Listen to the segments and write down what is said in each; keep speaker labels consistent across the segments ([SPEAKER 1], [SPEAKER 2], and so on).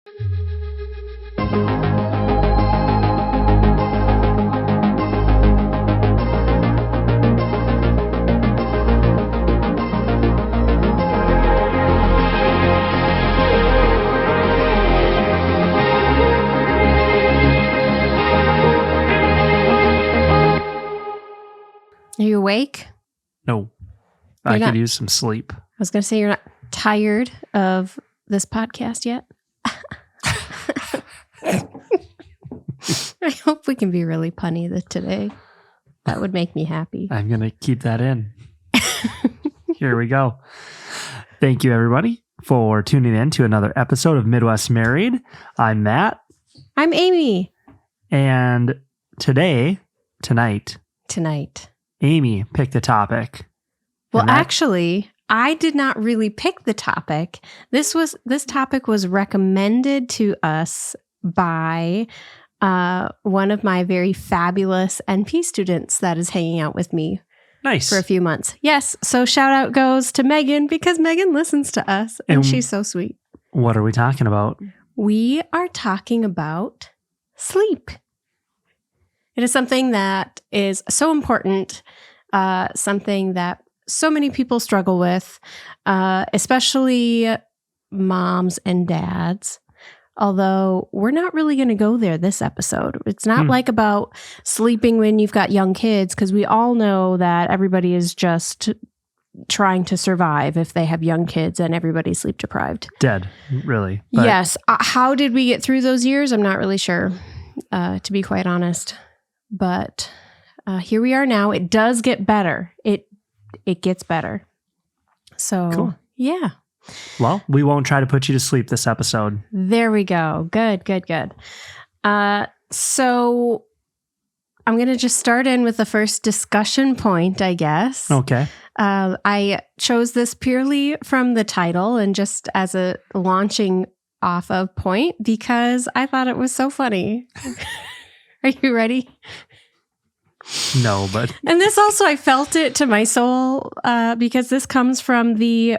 [SPEAKER 1] Are you awake?
[SPEAKER 2] No. I could use some sleep.
[SPEAKER 1] I was going to say you're not tired of this podcast yet. I hope we can be really punny today. That would make me happy.
[SPEAKER 2] I'm going to keep that in. Here we go. Thank you, everybody, for tuning in to another episode of Midwest Married. I'm Matt.
[SPEAKER 1] I'm Amy.
[SPEAKER 2] And tonight, Amy picked a topic.
[SPEAKER 1] Well, actually, I did not really pick the topic. This topic was recommended to us by one of my very fabulous NP students that is hanging out with me for a few months. Yes. So shout out goes to Megan because Megan listens to us and she's so sweet.
[SPEAKER 2] What are we talking about?
[SPEAKER 1] We are talking about sleep. It is something that is so important, something that so many people struggle with, especially moms and dads. Although we're not really going to go there this episode. It's not like about sleeping when you've got young kids, because we all know that everybody is just trying to survive if they have young kids and everybody's sleep deprived.
[SPEAKER 2] Dead, really.
[SPEAKER 1] But yes. How did we get through those years? I'm not really sure, to be quite honest. But here we are now. It does get better. It gets better. So, cool. Yeah.
[SPEAKER 2] Well, we won't try to put you to sleep this episode.
[SPEAKER 1] There we go. Good. So I'm going to just start in with the first discussion point, I guess.
[SPEAKER 2] Okay.
[SPEAKER 1] I chose this purely from the title and just as a launching off of point because I thought it was so funny. Are you ready?
[SPEAKER 2] No, but...
[SPEAKER 1] And this also, I felt it to my soul because this comes from the,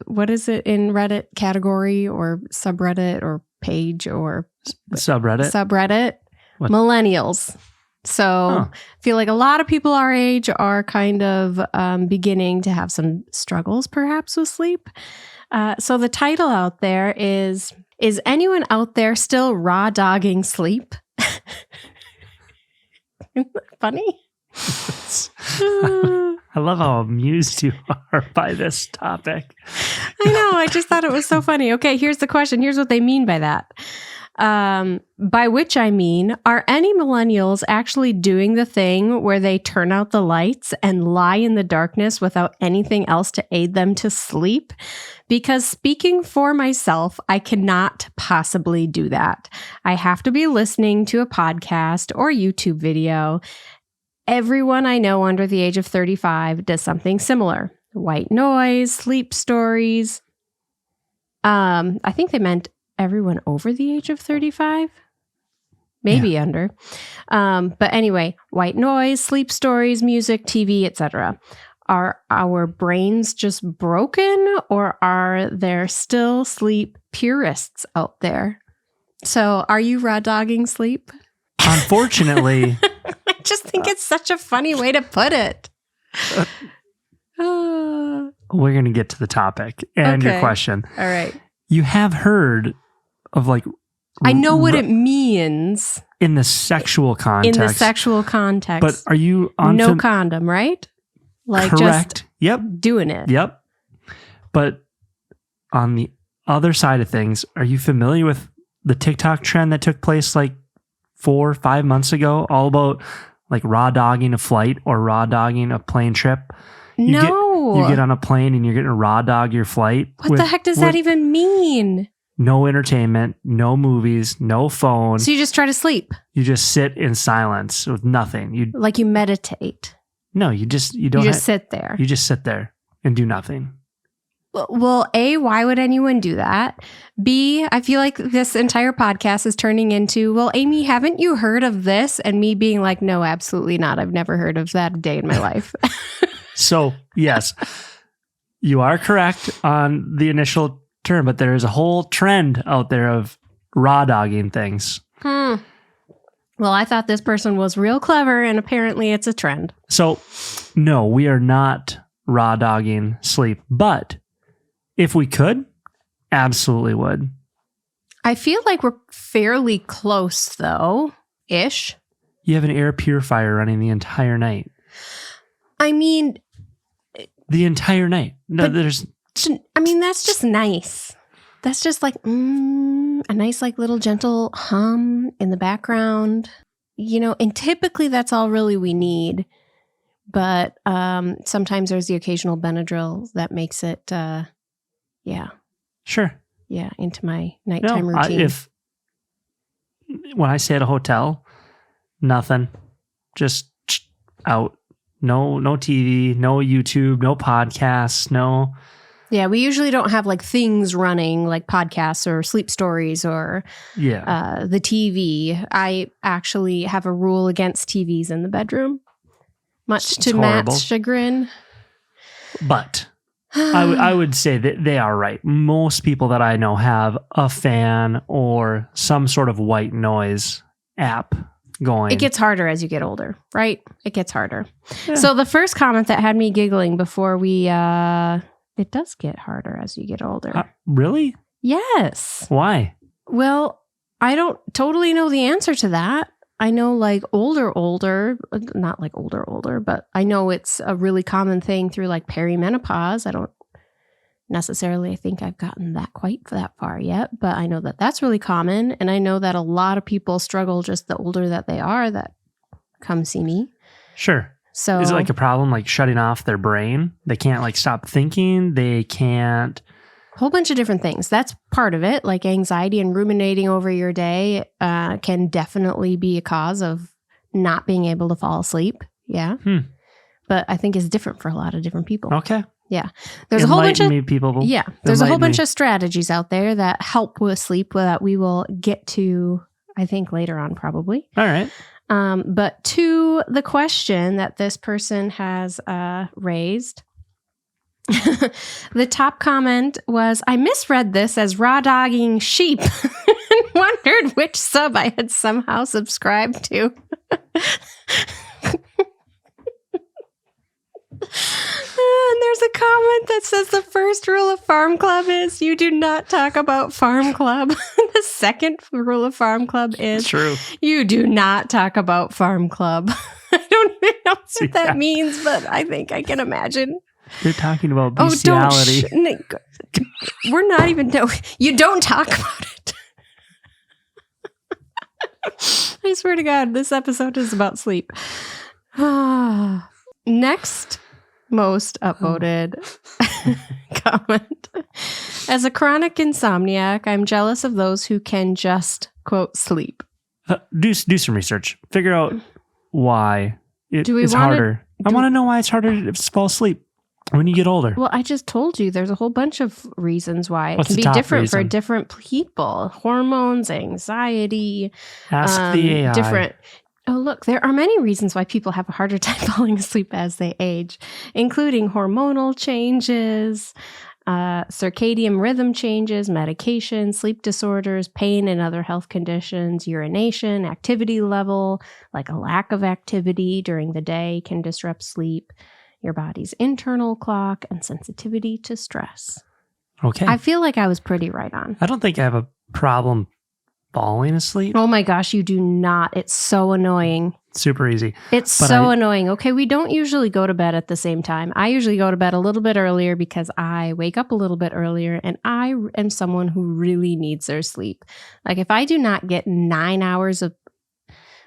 [SPEAKER 1] what is it in Reddit category or subreddit or page or...
[SPEAKER 2] Subreddit? What?
[SPEAKER 1] Millennials. So I feel like a lot of people our age are kind of beginning to have some struggles perhaps with sleep. So the title out there is anyone out there still raw dogging sleep? Isn't that funny?
[SPEAKER 2] I love how amused you are by this topic.
[SPEAKER 1] I know. I just thought it was so funny. Okay, here's the question. Here's what they mean by that. By which I mean, are any millennials actually doing the thing where they turn out the lights and lie in the darkness without anything else to aid them to sleep? Because speaking for myself, I cannot possibly do that. I have to be listening to a podcast or YouTube video. Everyone I know under the age of 35 does something similar. White noise, sleep stories. I think they meant everyone over the age of 35, maybe under. But anyway, white noise, sleep stories, music, TV, etc. Are our brains just broken or are there still sleep purists out there? So are you raw dogging sleep?
[SPEAKER 2] Unfortunately.
[SPEAKER 1] I just think it's such a funny way to put it.
[SPEAKER 2] We're going to get to the topic and your question.
[SPEAKER 1] All right.
[SPEAKER 2] You have heard of like...
[SPEAKER 1] I know what it means.
[SPEAKER 2] In the sexual context. But are you...
[SPEAKER 1] no condom, right? Like
[SPEAKER 2] correct.
[SPEAKER 1] Just doing it.
[SPEAKER 2] Yep. But on the other side of things, are you familiar with the TikTok trend that took place like 4 or 5 months ago? All about like raw dogging a flight or raw dogging a plane trip. You get on a plane and you're getting to raw dog your flight.
[SPEAKER 1] What the heck does that even mean?
[SPEAKER 2] No entertainment, no movies, no phone.
[SPEAKER 1] So you just try to sleep.
[SPEAKER 2] You just sit in silence with nothing. You
[SPEAKER 1] meditate.
[SPEAKER 2] No, you just
[SPEAKER 1] sit there.
[SPEAKER 2] You just sit there and do nothing.
[SPEAKER 1] Well, A, why would anyone do that? B, I feel like this entire podcast is turning into, well, Amy, haven't you heard of this? And me being like, no, absolutely not. I've never heard of that a day in my life.
[SPEAKER 2] So, yes, you are correct on the initial term, but there is a whole trend out there of raw dogging things.
[SPEAKER 1] Well, I thought this person was real clever, and apparently it's a trend.
[SPEAKER 2] So, no, we are not raw dogging sleep, but if we could, absolutely would.
[SPEAKER 1] I feel like we're fairly close, though, ish.
[SPEAKER 2] You have an air purifier running the entire night.
[SPEAKER 1] I mean,
[SPEAKER 2] the entire night. No, that's
[SPEAKER 1] just nice. That's just like a nice, like little gentle hum in the background, and typically that's all really we need. But sometimes there's the occasional Benadryl that makes it,
[SPEAKER 2] Sure.
[SPEAKER 1] Yeah, into my nighttime routine.
[SPEAKER 2] When I stay at a hotel, nothing, just out. No TV, no YouTube, no podcasts, no.
[SPEAKER 1] Yeah, we usually don't have like things running like podcasts or sleep stories or the TV. I actually have a rule against TVs in the bedroom, much to Matt's chagrin.
[SPEAKER 2] But I would say that they are right. Most people that I know have a fan or some sort of white noise app going.
[SPEAKER 1] It gets harder as you get older, right? It gets harder. Yeah. So the first comment that had me giggling before we... it does get harder as you get older.
[SPEAKER 2] Really?
[SPEAKER 1] Yes.
[SPEAKER 2] Why?
[SPEAKER 1] Well, I don't totally know the answer to that. I know like older, not like older, but I know it's a really common thing through like perimenopause. I don't necessarily think I've gotten that far yet, but I know that that's really common. And I know that a lot of people struggle just the older that they are that come see me.
[SPEAKER 2] Sure.
[SPEAKER 1] So
[SPEAKER 2] is it like a problem like shutting off their brain? They can't like stop thinking. They can't.
[SPEAKER 1] A whole bunch of different things. That's part of it. Like anxiety and ruminating over your day can definitely be a cause of not being able to fall asleep. Yeah. But I think it's different for a lot of different people.
[SPEAKER 2] Okay.
[SPEAKER 1] Yeah. There's a whole bunch of
[SPEAKER 2] people.
[SPEAKER 1] Yeah. There's a whole bunch of strategies out there that help with sleep that we will get to, I think, later on probably.
[SPEAKER 2] All right.
[SPEAKER 1] But to the question that this person has raised, the top comment was, I misread this as raw dogging sheep and wondered which sub I had somehow subscribed to. And there's a comment that says the first rule of Farm Club is you do not talk about Farm Club. The second rule of Farm Club is
[SPEAKER 2] true.
[SPEAKER 1] You do not talk about Farm Club. I don't even know what that means, but I think I can imagine.
[SPEAKER 2] They're talking about bestiality.
[SPEAKER 1] We're not even... No, you don't talk about it. I swear to God, this episode is about sleep. Next most upvoted comment. As a chronic insomniac, I'm jealous of those who can just, quote, sleep.
[SPEAKER 2] Do some research. Figure out why it's harder. I want to know why it's harder to fall asleep when you get older.
[SPEAKER 1] Well, I just told you there's a whole bunch of reasons why it can be different for different people. Hormones, anxiety.
[SPEAKER 2] Ask the AI.
[SPEAKER 1] Different. Oh, look, there are many reasons why people have a harder time falling asleep as they age, including hormonal changes, circadian rhythm changes, medication, sleep disorders, pain and other health conditions, urination, activity level, like a lack of activity during the day can disrupt sleep, your body's internal clock, and sensitivity to stress.
[SPEAKER 2] Okay.
[SPEAKER 1] I feel like I was pretty right on.
[SPEAKER 2] I don't think I have a problem falling asleep.
[SPEAKER 1] Oh my gosh, you do not. It's so annoying.
[SPEAKER 2] Super easy.
[SPEAKER 1] It's so annoying. Okay, we don't usually go to bed at the same time. I usually go to bed a little bit earlier because I wake up a little bit earlier, and I am someone who really needs their sleep. Like if I do not get 9 hours of,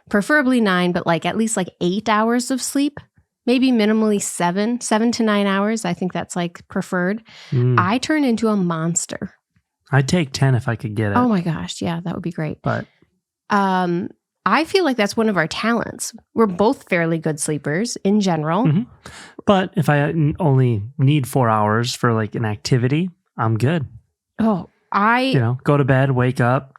[SPEAKER 1] preferably 9, but like at least like 8 hours of sleep, maybe minimally 7 to 9 hours. I think that's like preferred. I turn into a monster.
[SPEAKER 2] I'd take 10 if I could get it.
[SPEAKER 1] Oh my gosh. Yeah, that would be great.
[SPEAKER 2] But
[SPEAKER 1] I feel like that's one of our talents. We're both fairly good sleepers in general.
[SPEAKER 2] Mm-hmm. But if I only need 4 hours for like an activity, I'm good.
[SPEAKER 1] Oh,
[SPEAKER 2] go to bed, wake up,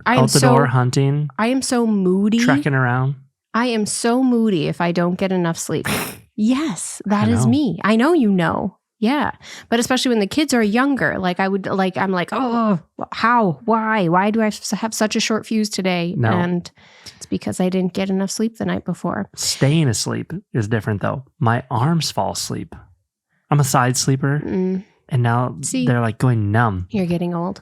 [SPEAKER 2] out the door, hunting.
[SPEAKER 1] I am so moody.
[SPEAKER 2] Trekking around.
[SPEAKER 1] I am so moody if I don't get enough sleep. Yes, that is me. I know you know. Yeah. But especially when the kids are younger, like I'm like, oh, how? Why do I have such a short fuse today?
[SPEAKER 2] No.
[SPEAKER 1] And it's because I didn't get enough sleep the night before.
[SPEAKER 2] Staying asleep is different though. My arms fall asleep. I'm a side sleeper. And now they're like going numb.
[SPEAKER 1] You're getting old.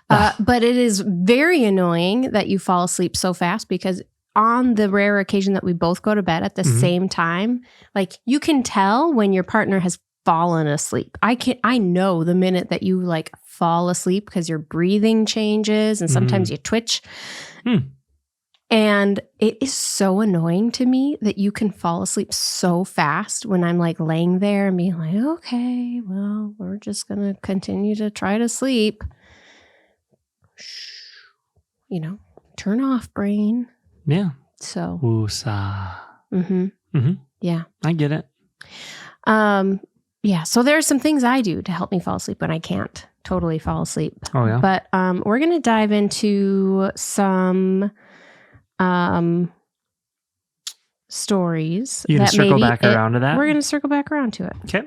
[SPEAKER 1] But it is very annoying that you fall asleep so fast because on the rare occasion that we both go to bed at the same time, like you can tell when your partner has fallen asleep. I know the minute that you like fall asleep because your breathing changes and sometimes you twitch. And it is so annoying to me that you can fall asleep so fast when I'm like laying there and being like, okay, well, we're just going to continue to try to sleep. You know, turn off, brain.
[SPEAKER 2] Yeah.
[SPEAKER 1] So.
[SPEAKER 2] Woosah.
[SPEAKER 1] Yeah.
[SPEAKER 2] I get it.
[SPEAKER 1] Yeah. So there are some things I do to help me fall asleep when I can't totally fall asleep.
[SPEAKER 2] Oh, yeah.
[SPEAKER 1] But we're going to dive into some stories.
[SPEAKER 2] You going to circle back around to that?
[SPEAKER 1] We're going to circle back around to it.
[SPEAKER 2] Okay.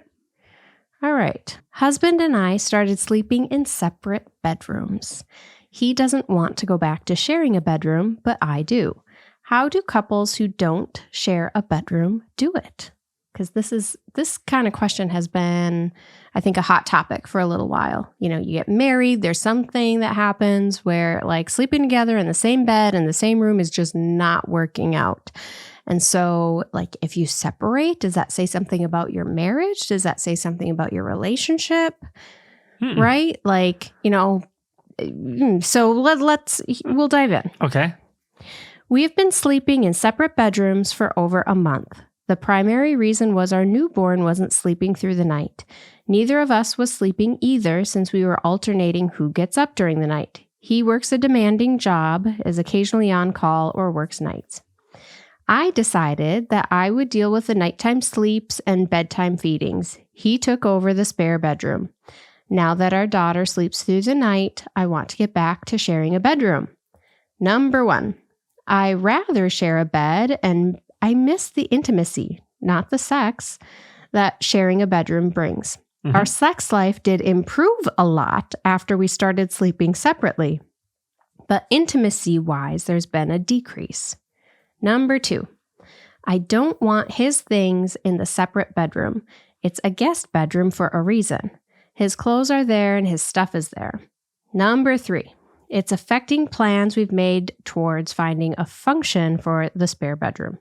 [SPEAKER 1] All right. Husband and I started sleeping in separate bedrooms. He doesn't want to go back to sharing a bedroom, but I do. How do couples who don't share a bedroom do it? Because this kind of question has been, I think, a hot topic for a little while. You know, you get married, there's something that happens where like sleeping together in the same bed in the same room is just not working out. And so like if you separate, does that say something about your marriage? Does that say something about your relationship? Right? Like, you know, so we'll dive in.
[SPEAKER 2] Okay.
[SPEAKER 1] We have been sleeping in separate bedrooms for over a month. The primary reason was our newborn wasn't sleeping through the night. Neither of us was sleeping either since we were alternating who gets up during the night. He works a demanding job, is occasionally on call, or works nights. I decided that I would deal with the nighttime sleeps and bedtime feedings. He took over the spare bedroom. Now that our daughter sleeps through the night, I want to get back to sharing a bedroom. Number 1, I rather share a bed and I miss the intimacy, not the sex, that sharing a bedroom brings. Our sex life did improve a lot after we started sleeping separately, but intimacy-wise, there's been a decrease. Number 2, I don't want his things in the separate bedroom. It's a guest bedroom for a reason. His clothes are there and his stuff is there. Number 3, it's affecting plans we've made towards finding a function for the spare bedroom.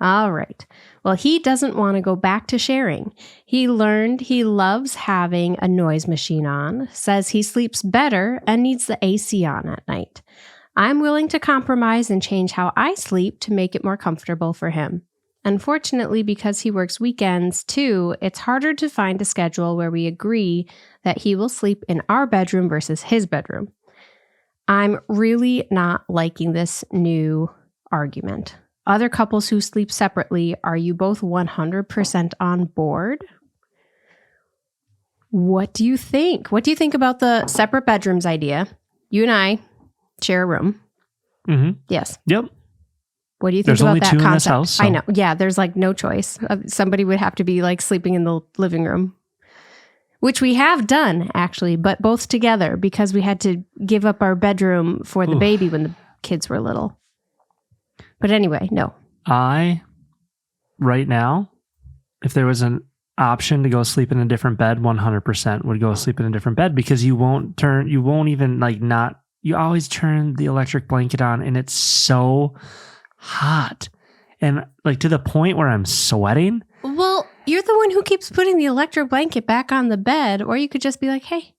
[SPEAKER 1] All right. Well, he doesn't want to go back to sharing. He learned he loves having a noise machine on, says he sleeps better and needs the AC on at night. I'm willing to compromise and change how I sleep to make it more comfortable for him. Unfortunately, because he works weekends too, it's harder to find a schedule where we agree that he will sleep in our bedroom versus his bedroom. I'm really not liking this new argument. Other couples who sleep separately, are you both 100% on board? What do you think? What do you think about the separate bedrooms idea? You and I share a room. Yes.
[SPEAKER 2] Yep.
[SPEAKER 1] What do you think
[SPEAKER 2] there's
[SPEAKER 1] about
[SPEAKER 2] only
[SPEAKER 1] that
[SPEAKER 2] two
[SPEAKER 1] concept?
[SPEAKER 2] in this house, so.
[SPEAKER 1] I know. Yeah, there's like no choice. Somebody would have to be like sleeping in the living room, which we have done actually, but both together because we had to give up our bedroom for the baby when the kids were little. But anyway, no.
[SPEAKER 2] Right now, if there was an option to go sleep in a different bed, 100% would go sleep in a different bed because you always turn the electric blanket on and it's so hot. And like to the point where I'm sweating.
[SPEAKER 1] Well, you're the one who keeps putting the electric blanket back on the bed, or you could just be like, hey,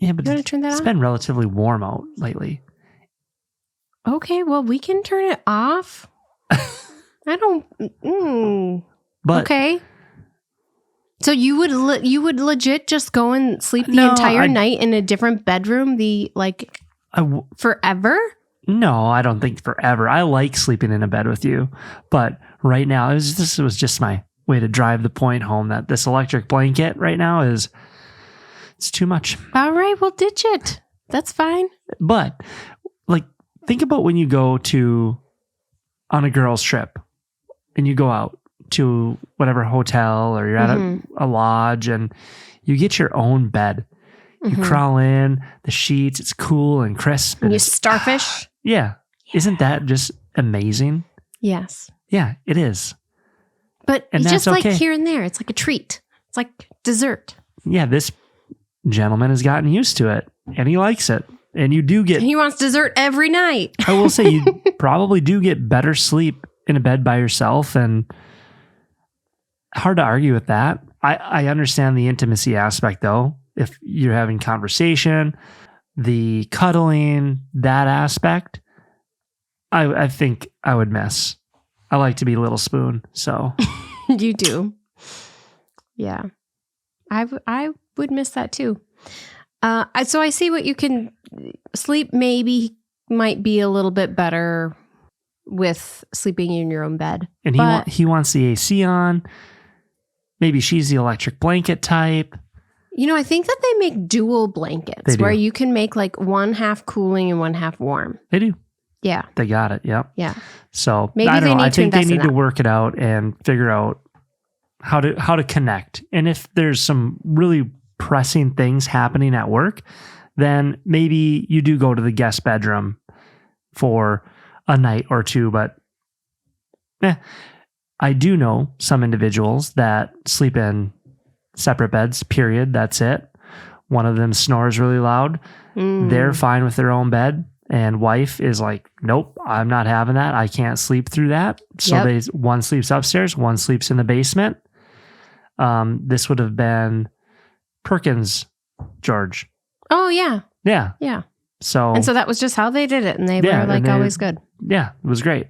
[SPEAKER 2] yeah, but
[SPEAKER 1] you want to turn that
[SPEAKER 2] it's
[SPEAKER 1] on?
[SPEAKER 2] been relatively warm out lately.
[SPEAKER 1] Okay, well, we can turn it off. I don't.
[SPEAKER 2] But
[SPEAKER 1] okay. So you would legit just go and sleep the entire night in a different bedroom, forever?
[SPEAKER 2] No, I don't think forever. I like sleeping in a bed with you, but right now this was just my way to drive the point home that this electric blanket right now it's too much.
[SPEAKER 1] All right, well, ditch it. That's fine.
[SPEAKER 2] But like, think about when you go on a girls' trip and you go out to whatever hotel or you're at a lodge and you get your own bed. You crawl in, the sheets, it's cool and crisp.
[SPEAKER 1] And you starfish.
[SPEAKER 2] Yeah. Isn't that just amazing?
[SPEAKER 1] Yes.
[SPEAKER 2] Yeah, it is.
[SPEAKER 1] But
[SPEAKER 2] And
[SPEAKER 1] it's
[SPEAKER 2] that's
[SPEAKER 1] just like
[SPEAKER 2] okay.
[SPEAKER 1] here and there. It's like a treat. It's like dessert.
[SPEAKER 2] Yeah, this gentleman has gotten used to it and he likes it. And you do get,
[SPEAKER 1] He wants dessert every night.
[SPEAKER 2] I will say, you probably do get better sleep in a bed by yourself, and hard to argue with that. I understand the intimacy aspect though. If you're having conversation, the cuddling, that aspect, I think I would miss. I like to be little spoon, so.
[SPEAKER 1] You do. Yeah. I would miss that too. So I see what you can sleep maybe might be a little bit better with sleeping in your own bed.
[SPEAKER 2] And he wants the AC on. Maybe she's the electric blanket type.
[SPEAKER 1] I think that they make dual blankets
[SPEAKER 2] They do.
[SPEAKER 1] where you can make like one half cooling and one half warm.
[SPEAKER 2] They do.
[SPEAKER 1] Yeah.
[SPEAKER 2] They got it. Yep.
[SPEAKER 1] Yeah.
[SPEAKER 2] So
[SPEAKER 1] Maybe
[SPEAKER 2] I don't
[SPEAKER 1] they
[SPEAKER 2] know.
[SPEAKER 1] need
[SPEAKER 2] I
[SPEAKER 1] to
[SPEAKER 2] think they
[SPEAKER 1] invest in
[SPEAKER 2] need to
[SPEAKER 1] that.
[SPEAKER 2] work it out and figure out how to connect. And if there's some really pressing things happening at work, then maybe you do go to the guest bedroom for a night or two. But I do know some individuals that sleep in separate beds, period. That's it. One of them snores really loud. They're fine with their own bed. And wife is like, nope, I'm not having that. I can't sleep through that. So one sleeps upstairs, one sleeps in the basement. This would have been Perkins, George.
[SPEAKER 1] Oh, yeah.
[SPEAKER 2] Yeah.
[SPEAKER 1] Yeah.
[SPEAKER 2] So
[SPEAKER 1] that was just how they did it. And they were like always good.
[SPEAKER 2] Yeah, it was great.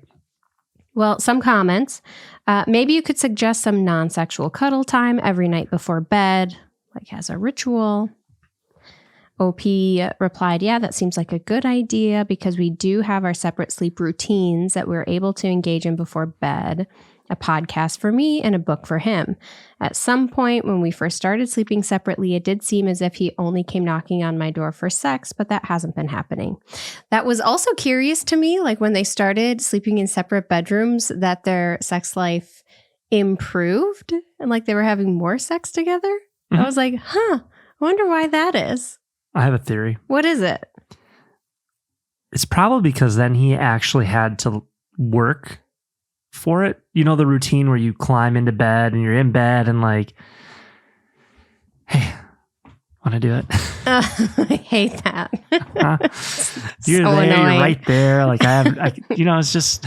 [SPEAKER 1] Well, some comments. Maybe you could suggest some non-sexual cuddle time every night before bed, like as a ritual. OP replied, yeah, that seems like a good idea because we do have our separate sleep routines that we're able to engage in before bed. A podcast for me and a book for him. At some point when we first started sleeping separately, it did seem as if he only came knocking on my door for sex, but that hasn't been happening. That was also curious to me, like when they started sleeping in separate bedrooms, that their sex life improved and like they were having more sex together. I was like, I wonder why that is.
[SPEAKER 2] I have a theory.
[SPEAKER 1] What is it?
[SPEAKER 2] It's probably because then he actually had to work for it. You know, the routine where you climb into bed and you're in bed and like, hey, want to do it?
[SPEAKER 1] I hate that.
[SPEAKER 2] You're
[SPEAKER 1] So
[SPEAKER 2] there,
[SPEAKER 1] annoying.
[SPEAKER 2] you're right there. Like it's just,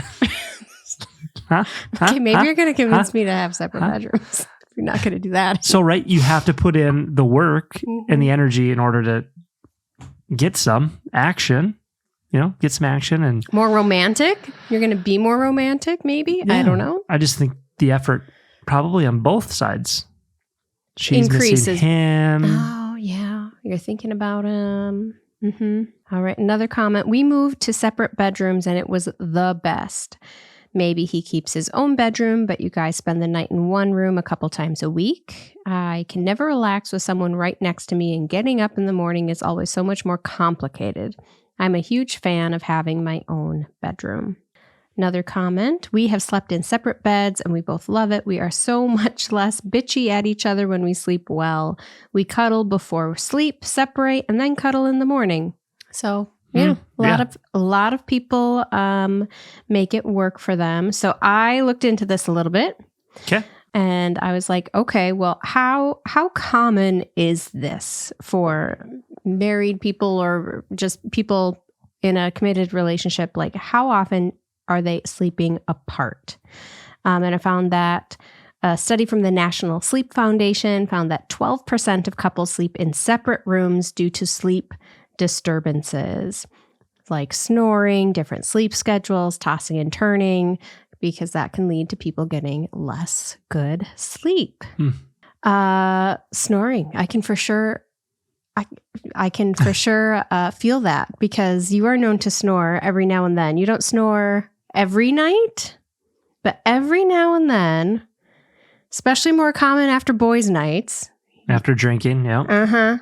[SPEAKER 1] Okay, maybe you're going to convince me to have separate bedrooms. You're not going to do that.
[SPEAKER 2] So, right, you have to put in the work and the energy in order to get some action, get some action and
[SPEAKER 1] More romantic? You're going to be more romantic, maybe? I don't know.
[SPEAKER 2] I just think the effort probably on both sides. She's
[SPEAKER 1] Increases.
[SPEAKER 2] missing him.
[SPEAKER 1] Oh, yeah. You're thinking about him. All right. Another comment. We moved to separate bedrooms and it was the best. Maybe he keeps his own bedroom, but you guys spend the night in one room a couple times a week. I can never relax with someone right next to me, and getting up in the morning is always so much more complicated. I'm a huge fan of having my own bedroom. Another comment. We have slept in separate beds and we both love it. We are so much less bitchy at each other when we sleep well. We cuddle before sleep, separate, and then cuddle in the morning. So a lot of people make it work for them. So I looked into this a little bit.
[SPEAKER 2] Okay.
[SPEAKER 1] And I was like, okay, well, how common is this for married people or just people in a committed relationship? Like, how often are they sleeping apart? And I found that a study from the National Sleep Foundation found that 12% of couples sleep in separate rooms due to sleep disturbances like snoring, different sleep schedules, tossing and turning, because that can lead to people getting less good sleep. Snoring, I can for sure feel that, because you are known to snore every now and then. You don't snore every night, but every now and then, especially more common after boys' nights.
[SPEAKER 2] After drinking, yeah.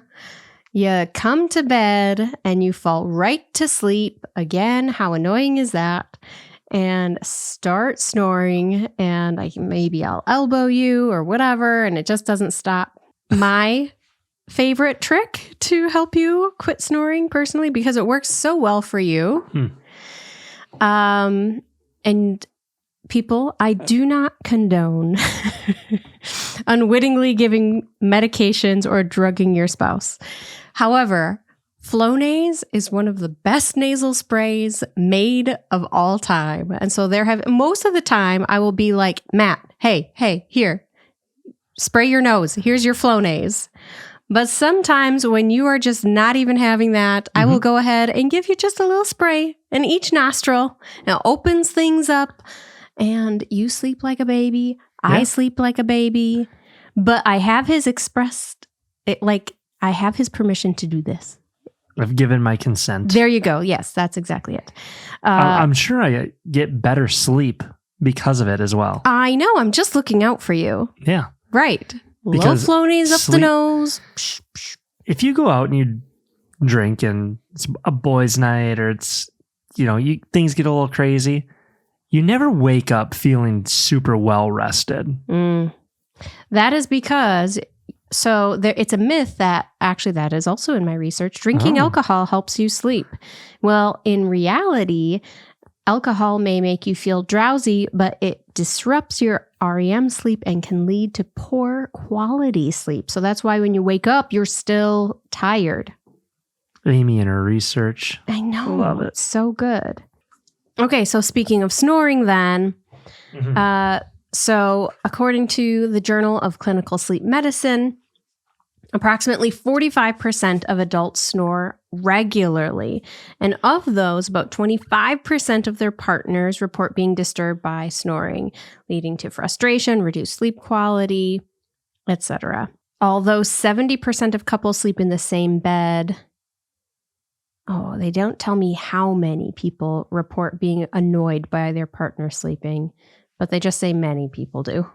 [SPEAKER 1] You come to bed and you fall right to sleep. Again, how annoying is that? and start snoring, and maybe I'll elbow you or whatever, and it just doesn't stop. My favorite trick to help you quit snoring personally, because it works so well for you. And people, I do not condone unwittingly giving medications or drugging your spouse. However, Flonase is one of the best nasal sprays made of all time. And so most of the time I will be like, Matt, hey, here, spray your nose. Here's your Flonase. But sometimes when you are just not even having that, I will go ahead and give you just a little spray in each nostril. And it opens things up and you sleep like a baby. Yeah. I sleep like a baby. But I have his I have his permission to do this.
[SPEAKER 2] I've given my consent.
[SPEAKER 1] There you go. Yes, that's exactly it.
[SPEAKER 2] I'm sure I get better sleep because of it as well.
[SPEAKER 1] I know. I'm just looking out for you.
[SPEAKER 2] Yeah.
[SPEAKER 1] Right. Because low Flonase up the nose.
[SPEAKER 2] If you go out and you drink and it's a boys' night or it's, things get a little crazy, you never wake up feeling super well rested.
[SPEAKER 1] That is because, it's a myth that is also in my research. Drinking alcohol helps you sleep. Well, in reality, alcohol may make you feel drowsy, but it disrupts your REM sleep and can lead to poor quality sleep. So that's why when you wake up, you're still tired.
[SPEAKER 2] Amy and her research.
[SPEAKER 1] I know. Love it. It's so good. Okay, so speaking of snoring then, so according to the Journal of Clinical Sleep Medicine, approximately 45% of adults snore regularly. And of those, about 25% of their partners report being disturbed by snoring, leading to frustration, reduced sleep quality, etc. Although 70% of couples sleep in the same bed, they don't tell me how many people report being annoyed by their partner sleeping, but they just say many people do.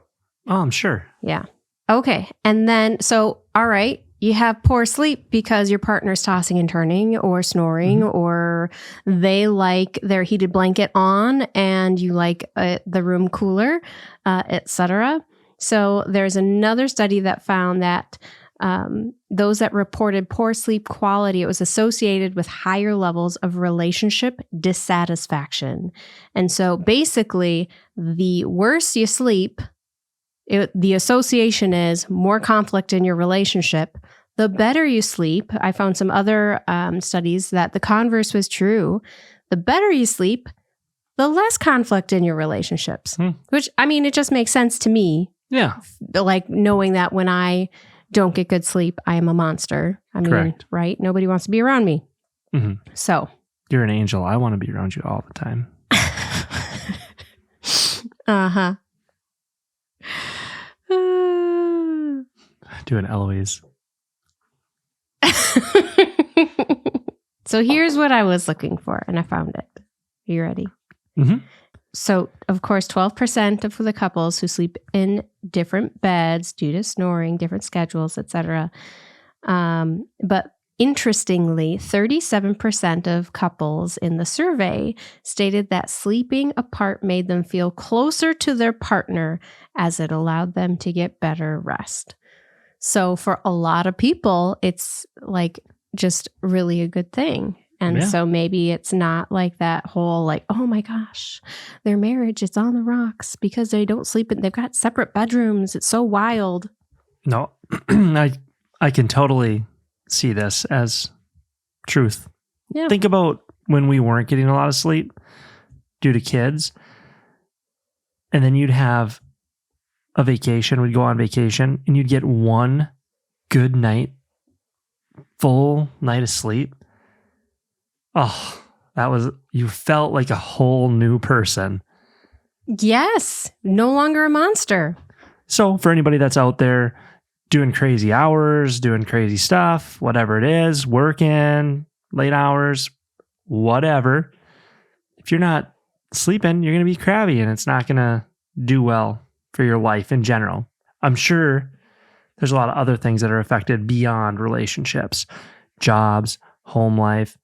[SPEAKER 2] Oh, I'm sure.
[SPEAKER 1] Yeah. Okay. And then, all right, you have poor sleep because your partner's tossing and turning or snoring, or they like their heated blanket on and you like the room cooler, etc. So there's another study that found that those that reported poor sleep quality, it was associated with higher levels of relationship dissatisfaction. And so basically, the worse you sleep, the association is more conflict in your relationship. The better you sleep, I found some other studies that the converse was true. The better you sleep, the less conflict in your relationships, which, it just makes sense to me.
[SPEAKER 2] Yeah.
[SPEAKER 1] Like knowing that when I don't get good sleep, I am a monster.
[SPEAKER 2] Correct.
[SPEAKER 1] Right? Nobody wants to be around me. So.
[SPEAKER 2] You're an angel. I want to be around you all the time.
[SPEAKER 1] Uh-huh.
[SPEAKER 2] Doing Eloise.
[SPEAKER 1] So here's what I was looking for, and I found it. Are you ready? So, of course, 12% of the couples who sleep in different beds due to snoring, different schedules, etc. But interestingly, 37% of couples in the survey stated that sleeping apart made them feel closer to their partner as it allowed them to get better rest. So for a lot of people, it's like just really a good thing. And so maybe it's not like that whole oh my gosh, their marriage is on the rocks because they don't sleep they've got separate bedrooms. It's so wild.
[SPEAKER 2] No, I can totally see this as truth.
[SPEAKER 1] Yeah.
[SPEAKER 2] Think about when we weren't getting a lot of sleep due to kids. And then you'd have a vacation, we'd go on vacation, and you'd get one good night, full night of sleep. Oh, you felt like a whole new person.
[SPEAKER 1] Yes, no longer a monster.
[SPEAKER 2] So for anybody that's out there doing crazy hours, doing crazy stuff, whatever it is, working, late hours, whatever, if you're not sleeping, you're going to be crabby and it's not going to do well for your life in general. I'm sure there's a lot of other things that are affected beyond relationships, jobs, home life,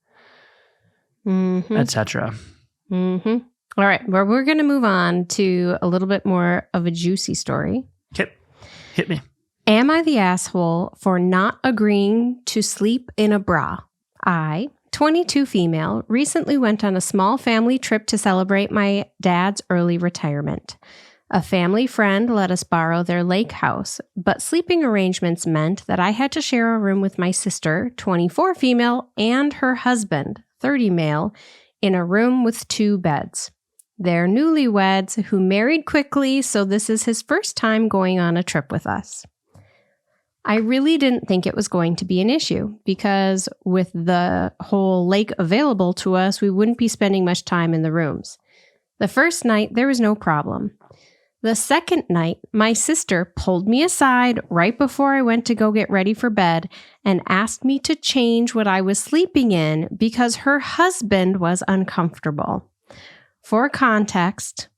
[SPEAKER 2] etc.
[SPEAKER 1] All right. Well, we're going to move on to a little bit more of a juicy story.
[SPEAKER 2] Okay. Hit me.
[SPEAKER 1] Am I the asshole for not agreeing to sleep in a bra? I, 22 female, recently went on a small family trip to celebrate my dad's early retirement. A family friend let us borrow their lake house, but sleeping arrangements meant that I had to share a room with my sister, 24 female, and her husband, 30 male, in a room with 2 beds. They're newlyweds who married quickly, so this is his first time going on a trip with us. I really didn't think it was going to be an issue because with the whole lake available to us, we wouldn't be spending much time in the rooms. The first night, there was no problem. The second night, my sister pulled me aside right before I went to go get ready for bed and asked me to change what I was sleeping in because her husband was uncomfortable. For context,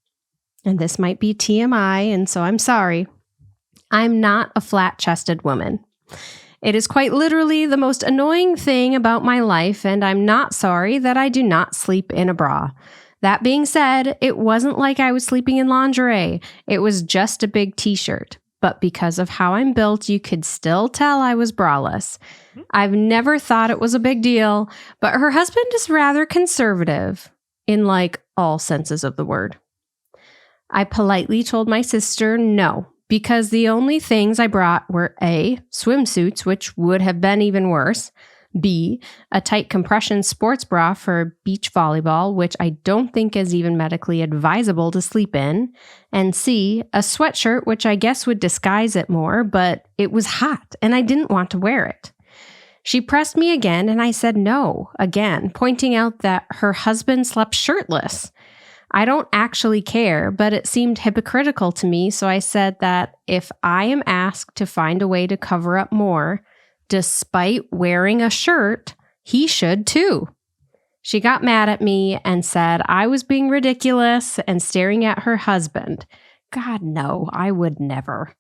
[SPEAKER 1] and this might be TMI, and so I'm sorry, I'm not a flat-chested woman. It is quite literally the most annoying thing about my life, and I'm not sorry that I do not sleep in a bra. That being said, it wasn't like I was sleeping in lingerie. It was just a big t-shirt. But because of how I'm built, you could still tell I was braless. I've never thought it was a big deal, but her husband is rather conservative in like all senses of the word. I politely told my sister no, because the only things I brought were A, swimsuits, which would have been even worse, B, a tight compression sports bra for beach volleyball, which I don't think is even medically advisable to sleep in, and C, a sweatshirt, which I guess would disguise it more, but it was hot and I didn't want to wear it. She pressed me again and I said no, again, pointing out that her husband slept shirtless. I don't actually care, but it seemed hypocritical to me, so I said that if I am asked to find a way to cover up more, despite wearing a shirt, he should too. She got mad at me and said I was being ridiculous and staring at her husband. God, no, I would never.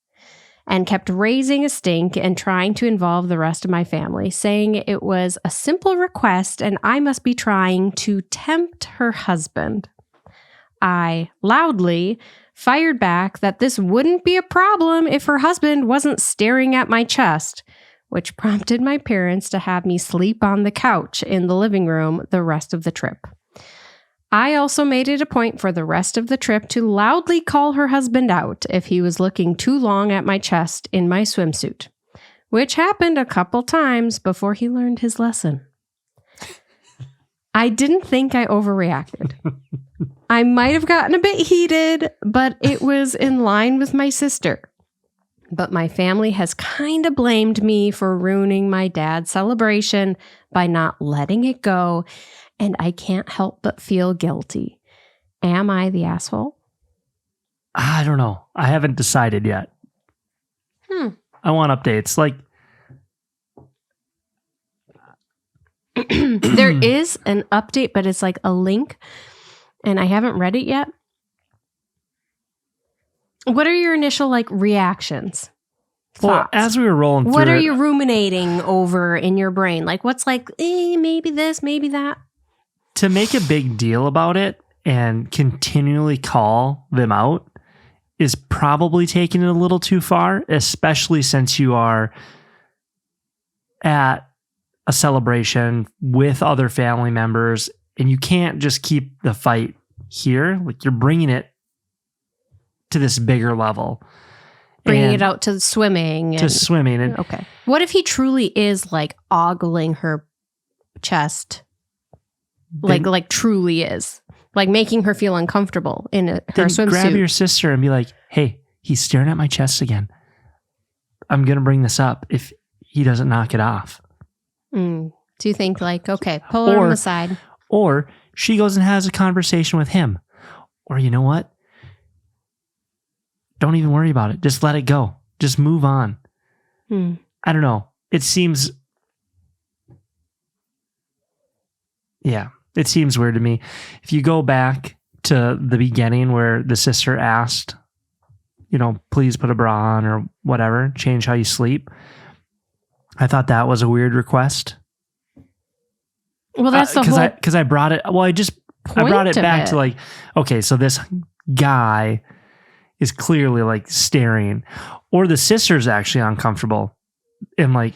[SPEAKER 1] And kept raising a stink and trying to involve the rest of my family, saying it was a simple request and I must be trying to tempt her husband. I loudly fired back that this wouldn't be a problem if her husband wasn't staring at my chest, which prompted my parents to have me sleep on the couch in the living room the rest of the trip. I also made it a point for the rest of the trip to loudly call her husband out if he was looking too long at my chest in my swimsuit, which happened a couple times before he learned his lesson. I didn't think I overreacted. I might have gotten a bit heated, but it was in line with my sister. But my family has kind of blamed me for ruining my dad's celebration by not letting it go, and I can't help but feel guilty. Am I the asshole?
[SPEAKER 2] I don't know. I haven't decided yet. I want updates. Like,
[SPEAKER 1] there is an update, but it's like a link, and I haven't read it yet. What are your initial reactions?
[SPEAKER 2] Well, as we were rolling through
[SPEAKER 1] what are you ruminating over in your brain? Like, what's maybe this, maybe that?
[SPEAKER 2] To make a big deal about it and continually call them out is probably taking it a little too far, especially since you are at a celebration with other family members and you can't just keep the fight here. Like, you're bringing it to this bigger level.
[SPEAKER 1] Bringing it out to swimming.
[SPEAKER 2] And,
[SPEAKER 1] okay. What if he truly is ogling her chest? Like truly is. Like making her feel uncomfortable in her swimsuit.
[SPEAKER 2] Grab your sister and be like, hey, he's staring at my chest again. I'm going to bring this up if he doesn't knock it off.
[SPEAKER 1] Do you think okay, pull her on the side?
[SPEAKER 2] Or she goes and has a conversation with him. Or you know what? Don't even worry about it. Just let it go. Just move on. I don't know. It seems... Yeah, it seems weird to me. If you go back to the beginning where the sister asked, please put a bra on or whatever, change how you sleep. I thought that was a weird request.
[SPEAKER 1] Well, that's the whole...
[SPEAKER 2] Because I brought it... Well,
[SPEAKER 1] point
[SPEAKER 2] I brought it
[SPEAKER 1] of
[SPEAKER 2] back
[SPEAKER 1] it.
[SPEAKER 2] to like, okay, so this guy is clearly like staring, or the sister's actually uncomfortable and like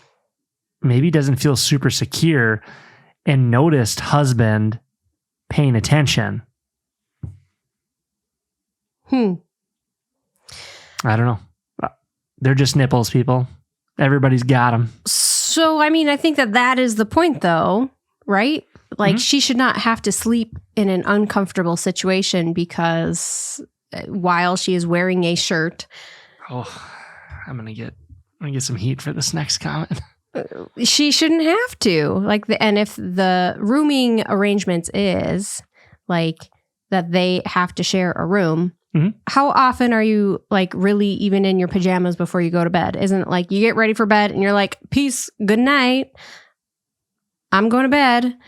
[SPEAKER 2] maybe doesn't feel super secure and noticed husband paying attention. I don't know. They're just nipples, people. Everybody's got them.
[SPEAKER 1] So, I mean, I think that is the point, though, right? Like, she should not have to sleep in an uncomfortable situation because while she is wearing a shirt.
[SPEAKER 2] Oh, I'm gonna get some heat for this next comment.
[SPEAKER 1] She shouldn't have to. Like, and if the rooming arrangements is like that they have to share a room, how often are you like really even in your pajamas before you go to bed? Isn't it like you get ready for bed and you're like, peace, good night, I'm going to bed,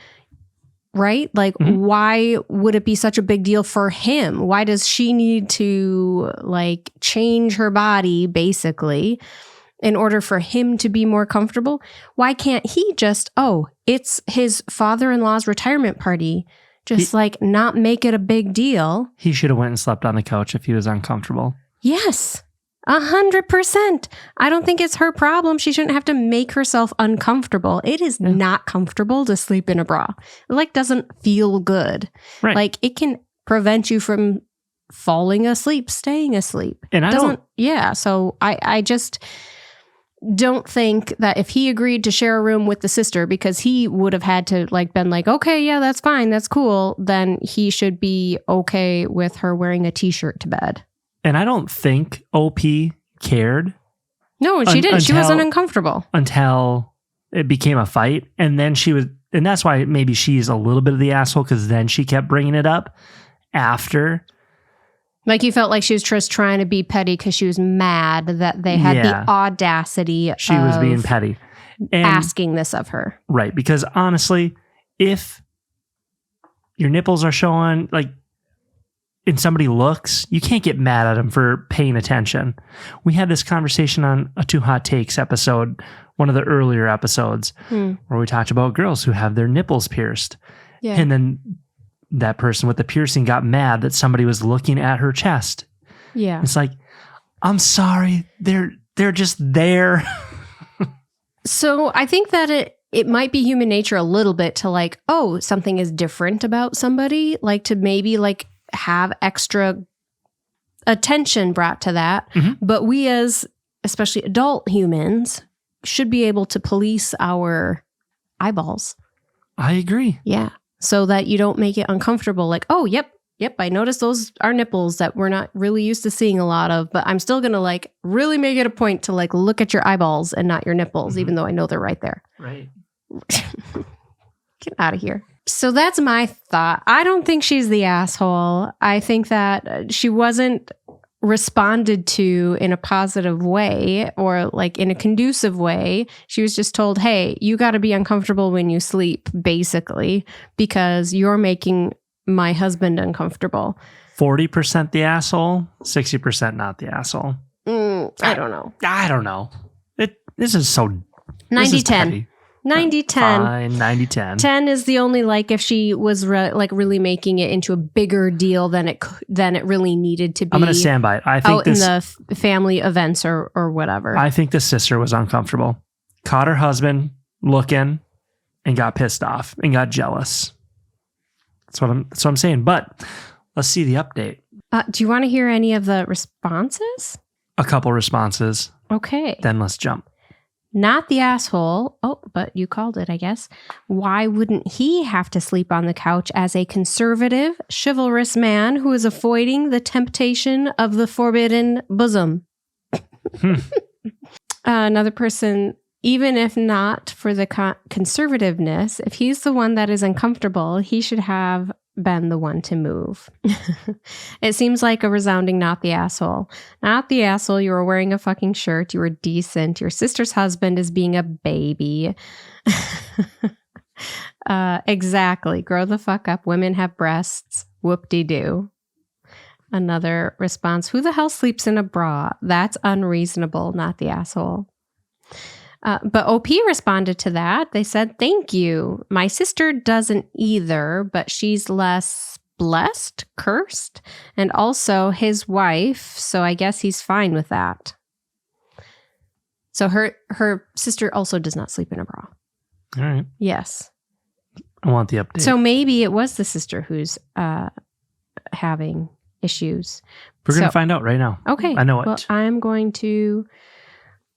[SPEAKER 1] right? Like, why would it be such a big deal for him? Why does she need to like change her body basically in order for him to be more comfortable? Why can't he just, it's his father-in-law's retirement party. Just not make it a big deal.
[SPEAKER 2] He should have went and slept on the couch if he was uncomfortable.
[SPEAKER 1] Yes, 100%. I don't think it's her problem. She shouldn't have to make herself uncomfortable. It is not comfortable to sleep in a bra. It doesn't feel good.
[SPEAKER 2] Right.
[SPEAKER 1] Like it can prevent you from falling asleep, staying asleep.
[SPEAKER 2] And I don't.
[SPEAKER 1] Yeah. So I just don't think that if he agreed to share a room with the sister because he would have had to been like, okay, yeah, that's fine, that's cool, then he should be okay with her wearing a t-shirt to bed.
[SPEAKER 2] And I don't think OP cared.
[SPEAKER 1] No, she didn't. She wasn't uncomfortable
[SPEAKER 2] until it became a fight, and then she was, and that's why maybe she's a little bit of the asshole because then she kept bringing it up after. Like
[SPEAKER 1] you felt like she was just trying to be petty because she was mad that they had the audacity
[SPEAKER 2] she was being petty and
[SPEAKER 1] asking this of her.
[SPEAKER 2] Right. Because honestly, if your nipples are showing and somebody looks, you can't get mad at them for paying attention. We had this conversation on a Two Hot Takes episode, one of the earlier episodes, where we talked about girls who have their nipples pierced. Yeah. And then that person with the piercing got mad that somebody was looking at her chest. Yeah. It's like, I'm sorry. They're just there.
[SPEAKER 1] So I think that it might be human nature a little bit to something is different about somebody, to maybe have extra attention brought to that. But we as especially adult humans should be able to police our eyeballs.
[SPEAKER 2] I agree.
[SPEAKER 1] Yeah. So that you don't make it uncomfortable. Yep, I noticed those are nipples that we're not really used to seeing a lot of, but I'm still going to really make it a point to look at your eyeballs and not your nipples, even though I know they're right there.
[SPEAKER 2] Right.
[SPEAKER 1] Get out of here. So that's my thought. I don't think she's the asshole. I think that she wasn't responded to in a positive way or in a conducive way. She was just told, hey, you got to be uncomfortable when you sleep, basically, because you're making my husband uncomfortable.
[SPEAKER 2] 40% the asshole, 60% not the asshole.
[SPEAKER 1] I don't know.
[SPEAKER 2] I don't know. This is so
[SPEAKER 1] 90-10. 90-10.
[SPEAKER 2] Fine, 90-10.
[SPEAKER 1] 10 is the only if she was really making it into a bigger deal than it really needed to be.
[SPEAKER 2] I'm going to stand by it. I think
[SPEAKER 1] in the family events or whatever.
[SPEAKER 2] I think the sister was uncomfortable. Caught her husband looking and got pissed off and got jealous. That's what I'm saying. But let's see the update.
[SPEAKER 1] Do you want to hear any of the responses?
[SPEAKER 2] A couple responses.
[SPEAKER 1] Okay.
[SPEAKER 2] Then let's jump.
[SPEAKER 1] Not the asshole. Oh, but you called it, I guess. Why wouldn't he have to sleep on the couch as a conservative, chivalrous man who is avoiding the temptation of the forbidden bosom? Another person, even if not for the conservativeness, if he's the one that is uncomfortable, he should have been the one to move. It seems like a resounding not the asshole. Not the asshole. You were wearing a fucking shirt. You were decent. Your sister's husband is being a baby. Exactly. Grow the fuck up. Women have breasts. Whoop-de-doo. Another response. Who the hell sleeps in a bra? That's unreasonable. Not the asshole. But OP responded to that. They said, thank you. My sister doesn't either, but she's less blessed, cursed, and also his wife. So I guess he's fine with that. So her sister also does not sleep in a bra.
[SPEAKER 2] All right.
[SPEAKER 1] Yes.
[SPEAKER 2] I want the update.
[SPEAKER 1] So maybe it was the sister who's having issues.
[SPEAKER 2] We're going to find out right now.
[SPEAKER 1] Okay.
[SPEAKER 2] I know it.
[SPEAKER 1] Well, I'm going to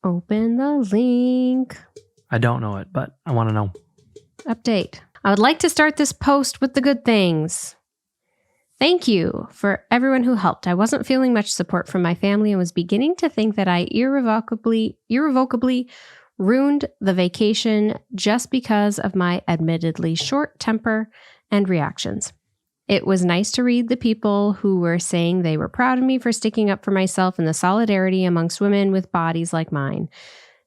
[SPEAKER 1] open the link.
[SPEAKER 2] I don't know it, but I want to know.
[SPEAKER 1] Update. I would like to start this post with the good things. Thank you for everyone who helped. I wasn't feeling much support from my family and was beginning to think that I irrevocably ruined the vacation just because of my admittedly short temper and reactions. It was nice to read the people who were saying they were proud of me for sticking up for myself and the solidarity amongst women with bodies like mine.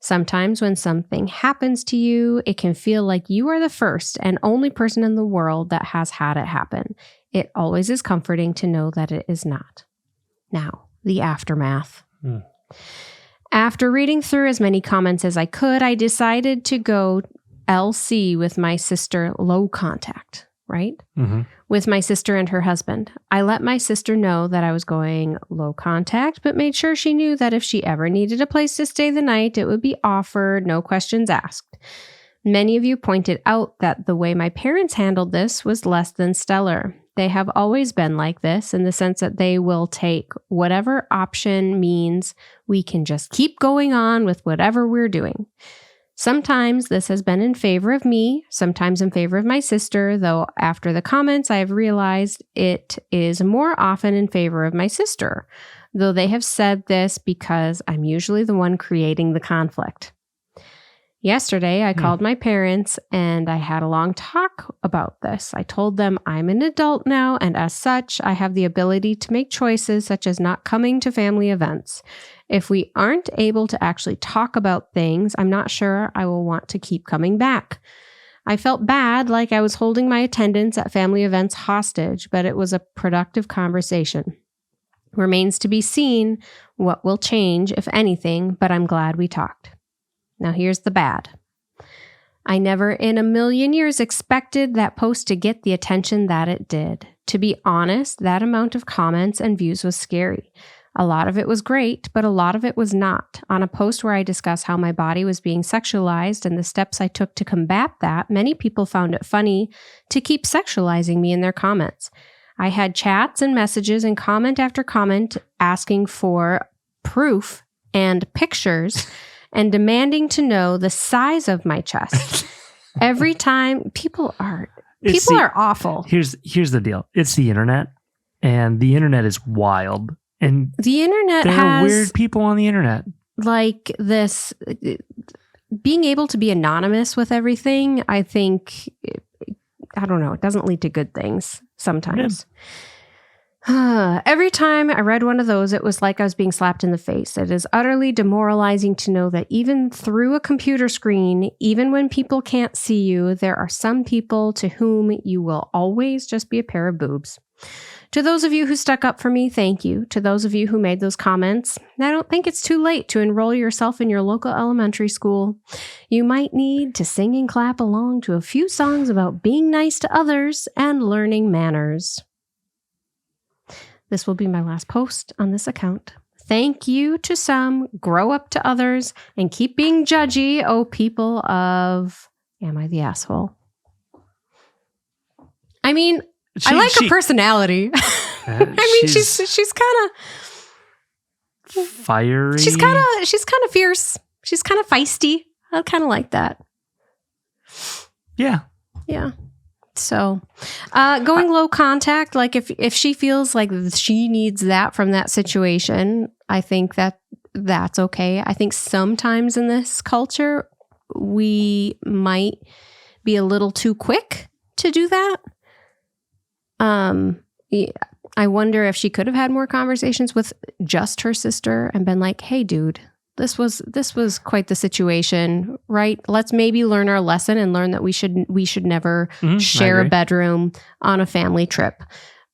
[SPEAKER 1] Sometimes when something happens to you, it can feel like you are the first and only person in the world that has had it happen. It always is comforting to know that it is not. Now, the aftermath. After reading through as many comments as I could, I decided to go LC with my sister, low contact, right?
[SPEAKER 2] Mm-hmm.
[SPEAKER 1] With my sister and her husband. I let my sister know that I was going low contact, but made sure she knew that if she ever needed a place to stay the night, it would be offered, no questions asked. Many of you pointed out that the way my parents handled this was less than stellar. They have always been like this in the sense that they will take whatever option means we can just keep going on with whatever we're doing. Sometimes this has been in favor of me, sometimes in favor of my sister, though after the comments I have realized it is more often in favor of my sister, though they have said this because I'm usually the one creating the conflict. Yesterday, I called my parents and I had a long talk about this. I told them I'm an adult now, and as such, I have the ability to make choices such as not coming to family events. If we aren't able to actually talk about things, I'm not sure I will want to keep coming back. I felt bad, like I was holding my attendance at family events hostage, but it was a productive conversation. Remains to be seen what will change, if anything, but I'm glad we talked. Now here's the bad. I never in a million years expected that post to get the attention that it did. To be honest, that amount of comments and views was scary. A lot of it was great, but a lot of it was not. On a post where I discuss how my body was being sexualized and the steps I took to combat that, many people found it funny to keep sexualizing me in their comments. I had chats and messages and comment after comment asking for proof and pictures and demanding to know the size of my chest. Every time, people are awful.
[SPEAKER 2] Here's the deal. It's the internet, and the internet is wild. And
[SPEAKER 1] the internet
[SPEAKER 2] there
[SPEAKER 1] has
[SPEAKER 2] are weird people on the internet.
[SPEAKER 1] Like this, being able to be anonymous with everything, I think, I don't know, it doesn't lead to good things sometimes. Yeah. Every time I read one of those, it was like I was being slapped in the face. It is utterly demoralizing to know that even through a computer screen, even when people can't see you, there are some people to whom you will always just be a pair of boobs. To those of you who stuck up for me, thank you. To those of you who made those comments, I don't think it's too late to enroll yourself in your local elementary school. You might need to sing and clap along to a few songs about being nice to others and learning manners. This will be my last post on this account. Thank you to some, grow up to others, and keep being judgy, oh people of, am I the asshole? I mean, I like her personality. I mean, she's kind
[SPEAKER 2] of fiery.
[SPEAKER 1] She's kind of fierce. She's kind of feisty. I kind of like that.
[SPEAKER 2] Yeah.
[SPEAKER 1] Yeah. So, going low contact, like if she feels like she needs that from that situation, I think that's okay. I think sometimes in this culture, we might be a little too quick to do that. I wonder if she could have had more conversations with just her sister and been like, "Hey, dude, this was quite the situation, right? Let's maybe learn our lesson and learn that we should never share a bedroom on a family trip."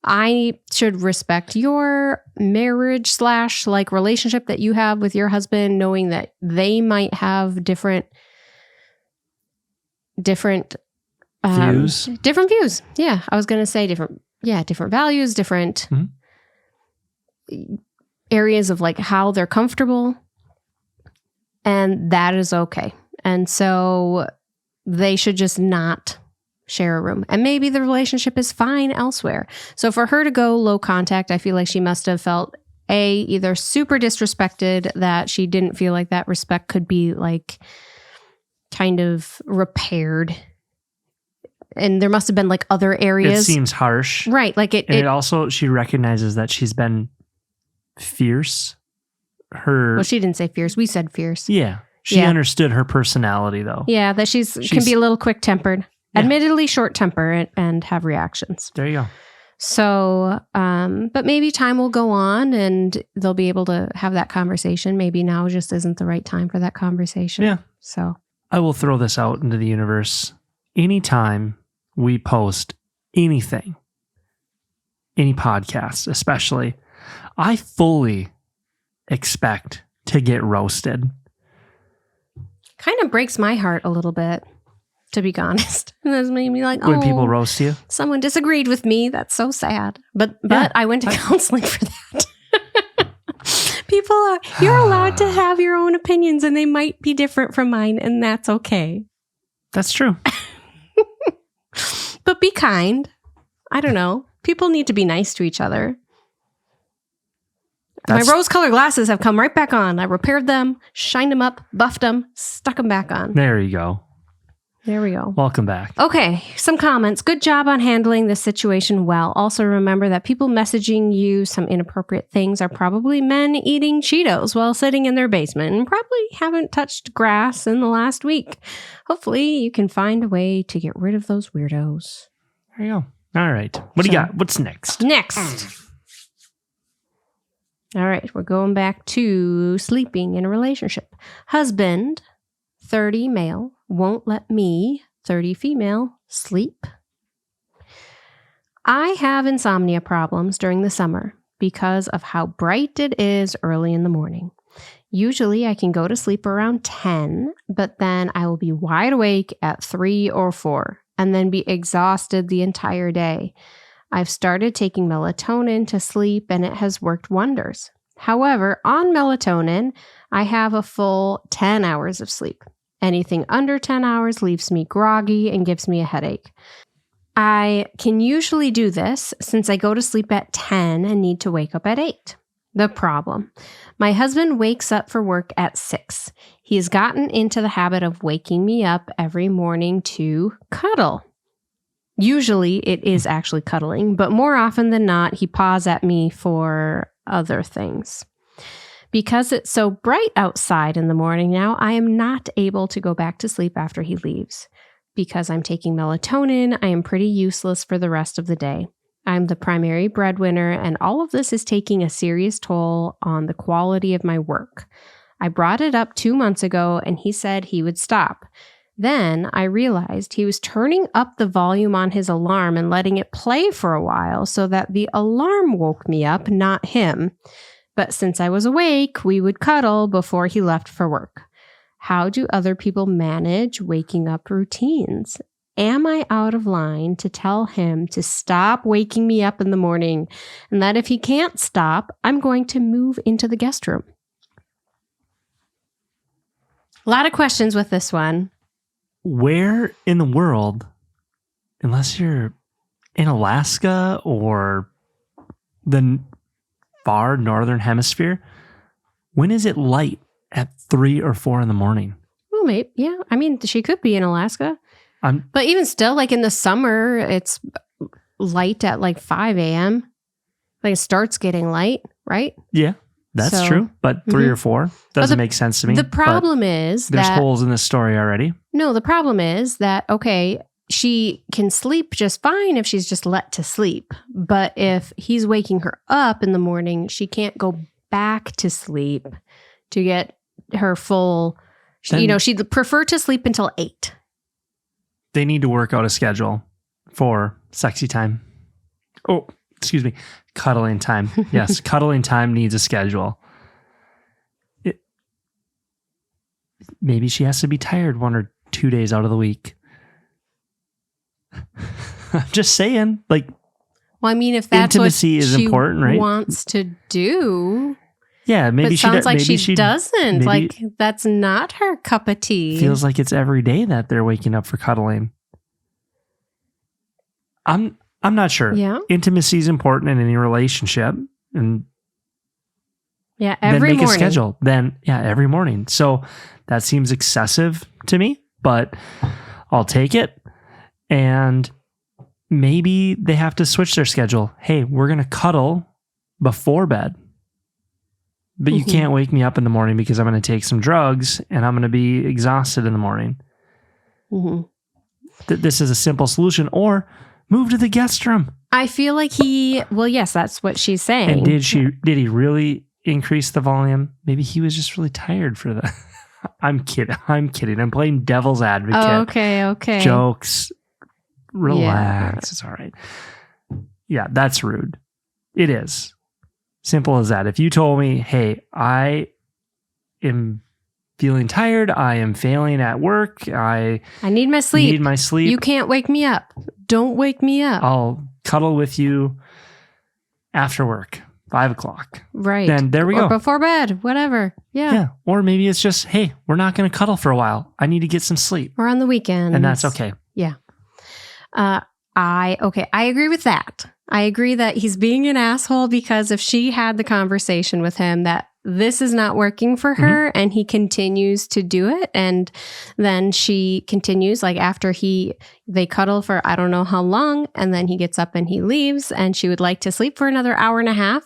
[SPEAKER 1] I should respect your marriage / like relationship that you have with your husband, knowing that they might have different
[SPEAKER 2] views.
[SPEAKER 1] Different views. Yeah. I was going to say different values, different areas of like how they're comfortable. And that is okay. And so they should just not share a room. And maybe the relationship is fine elsewhere. So for her to go low contact, I feel like she must have felt either super disrespected, that she didn't feel like that respect could be like kind of repaired. And there must have been like other areas.
[SPEAKER 2] It seems harsh.
[SPEAKER 1] Right. Like it
[SPEAKER 2] also, she recognizes that she's been fierce.
[SPEAKER 1] Well, she didn't say fierce. We said fierce.
[SPEAKER 2] Yeah. She understood her personality though.
[SPEAKER 1] Yeah. That she's can be a little quick tempered, admittedly short temper and have reactions.
[SPEAKER 2] There you go.
[SPEAKER 1] So, but maybe time will go on and they'll be able to have that conversation. Maybe now just isn't the right time for that conversation.
[SPEAKER 2] Yeah.
[SPEAKER 1] So
[SPEAKER 2] I will throw this out into the universe. Anytime we post anything, any podcasts especially, I fully expect to get roasted.
[SPEAKER 1] Kind of breaks my heart a little bit, to be honest. And that's made me like,
[SPEAKER 2] when people roast you,
[SPEAKER 1] someone disagreed with me. That's so sad. But I went to counseling for that. You're allowed to have your own opinions and they might be different from mine, and that's okay.
[SPEAKER 2] That's true.
[SPEAKER 1] But be kind. I don't know. People need to be nice to each other. My rose-colored glasses have come right back on. I repaired them, shined them up, buffed them, stuck them back on.
[SPEAKER 2] There you go.
[SPEAKER 1] There we go.
[SPEAKER 2] Welcome back.
[SPEAKER 1] Okay, some comments. Good job on handling this situation well. Also remember that people messaging you some inappropriate things are probably men eating Cheetos while sitting in their basement and probably haven't touched grass in the last week. Hopefully you can find a way to get rid of those weirdos.
[SPEAKER 2] There you go. All right. What do you got? What's next?
[SPEAKER 1] All right, we're going back to sleeping in a relationship. Husband, 30 male, won't let me, 30 female, sleep. I have insomnia problems during the summer because of how bright it is early in the morning. Usually I can go to sleep around 10, but then I will be wide awake at 3 or 4 and then be exhausted the entire day. I've started taking melatonin to sleep and it has worked wonders. However, on melatonin, I have a full 10 hours of sleep. Anything under 10 hours leaves me groggy and gives me a headache. I can usually do this since I go to sleep at 10 and need to wake up at 8. The problem: my husband wakes up for work at 6. He's gotten into the habit of waking me up every morning to cuddle. Usually it is actually cuddling, but more often than not, he paws at me for other things. Because it's so bright outside in the morning now, I am not able to go back to sleep after he leaves. Because I'm taking melatonin, I am pretty useless for the rest of the day. I'm the primary breadwinner, and all of this is taking a serious toll on the quality of my work. I brought it up 2 months ago, and he said he would stop. Then I realized he was turning up the volume on his alarm and letting it play for a while so that the alarm woke me up, not him. But since I was awake, we would cuddle before he left for work. How do other people manage waking up routines? Am I out of line to tell him to stop waking me up in the morning, and that if he can't stop, I'm going to move into the guest room? A lot of questions with this one.
[SPEAKER 2] Where in the world, unless you're in Alaska or the far northern hemisphere, when is it light at 3 or 4 in the morning?
[SPEAKER 1] Well, maybe, yeah. I mean, she could be in Alaska. But even still, like in the summer, it's light at like 5 a.m. Like it starts getting light, right?
[SPEAKER 2] Yeah, that's true. But 3 or 4 doesn't make sense to me.
[SPEAKER 1] The problem is
[SPEAKER 2] there's holes in this story already.
[SPEAKER 1] No, the problem is that, okay, she can sleep just fine if she's just let to sleep. But if he's waking her up in the morning, she can't go back to sleep to get her full, she'd prefer to sleep until 8.
[SPEAKER 2] They need to work out a schedule for sexy time. Oh, Cuddling time. Yes, cuddling time needs a schedule. Maybe she has to be tired 1 or 2 days out of the week. I'm just saying, like,
[SPEAKER 1] well, I mean, if that's
[SPEAKER 2] intimacy
[SPEAKER 1] what
[SPEAKER 2] is
[SPEAKER 1] she
[SPEAKER 2] important, right?
[SPEAKER 1] wants to do,
[SPEAKER 2] yeah, maybe
[SPEAKER 1] but
[SPEAKER 2] she
[SPEAKER 1] sounds like
[SPEAKER 2] maybe
[SPEAKER 1] she doesn't. Like, that's not her cup of tea.
[SPEAKER 2] Feels like it's every day that they're waking up for cuddling. I'm not sure.
[SPEAKER 1] Yeah.
[SPEAKER 2] Intimacy is important in any relationship, and
[SPEAKER 1] yeah, every
[SPEAKER 2] then make
[SPEAKER 1] morning.
[SPEAKER 2] a schedule. Then every morning. So that seems excessive to me, but I'll take it. And maybe they have to switch their schedule. Hey, we're going to cuddle before bed, but you can't wake me up in the morning because I'm going to take some drugs and I'm going to be exhausted in the morning. This is a simple solution. Or move to the guest room.
[SPEAKER 1] I feel like yes, that's what she's saying.
[SPEAKER 2] And did he really increase the volume? Maybe he was just really tired for that. I'm kidding. I'm playing devil's advocate.
[SPEAKER 1] Oh, okay.
[SPEAKER 2] Jokes. Relax. It's all right. Yeah, that's rude. It is. Simple as that. If you told me, hey, I am feeling tired, I am failing at work, I
[SPEAKER 1] need my sleep.
[SPEAKER 2] You
[SPEAKER 1] can't wake me up. Don't wake me up.
[SPEAKER 2] I'll cuddle with you after work, 5 o'clock.
[SPEAKER 1] Right.
[SPEAKER 2] Then there we go.
[SPEAKER 1] Or before bed, whatever. Yeah.
[SPEAKER 2] Or maybe it's just, hey, we're not going to cuddle for a while. I need to get some sleep.
[SPEAKER 1] Or on the weekend.
[SPEAKER 2] And that's okay.
[SPEAKER 1] Yeah. I agree with that. I agree that he's being an asshole because if she had the conversation with him that this is not working for her and he continues to do it, and then she continues, like after they cuddle for I don't know how long, and then he gets up and he leaves and she would like to sleep for another hour and a half.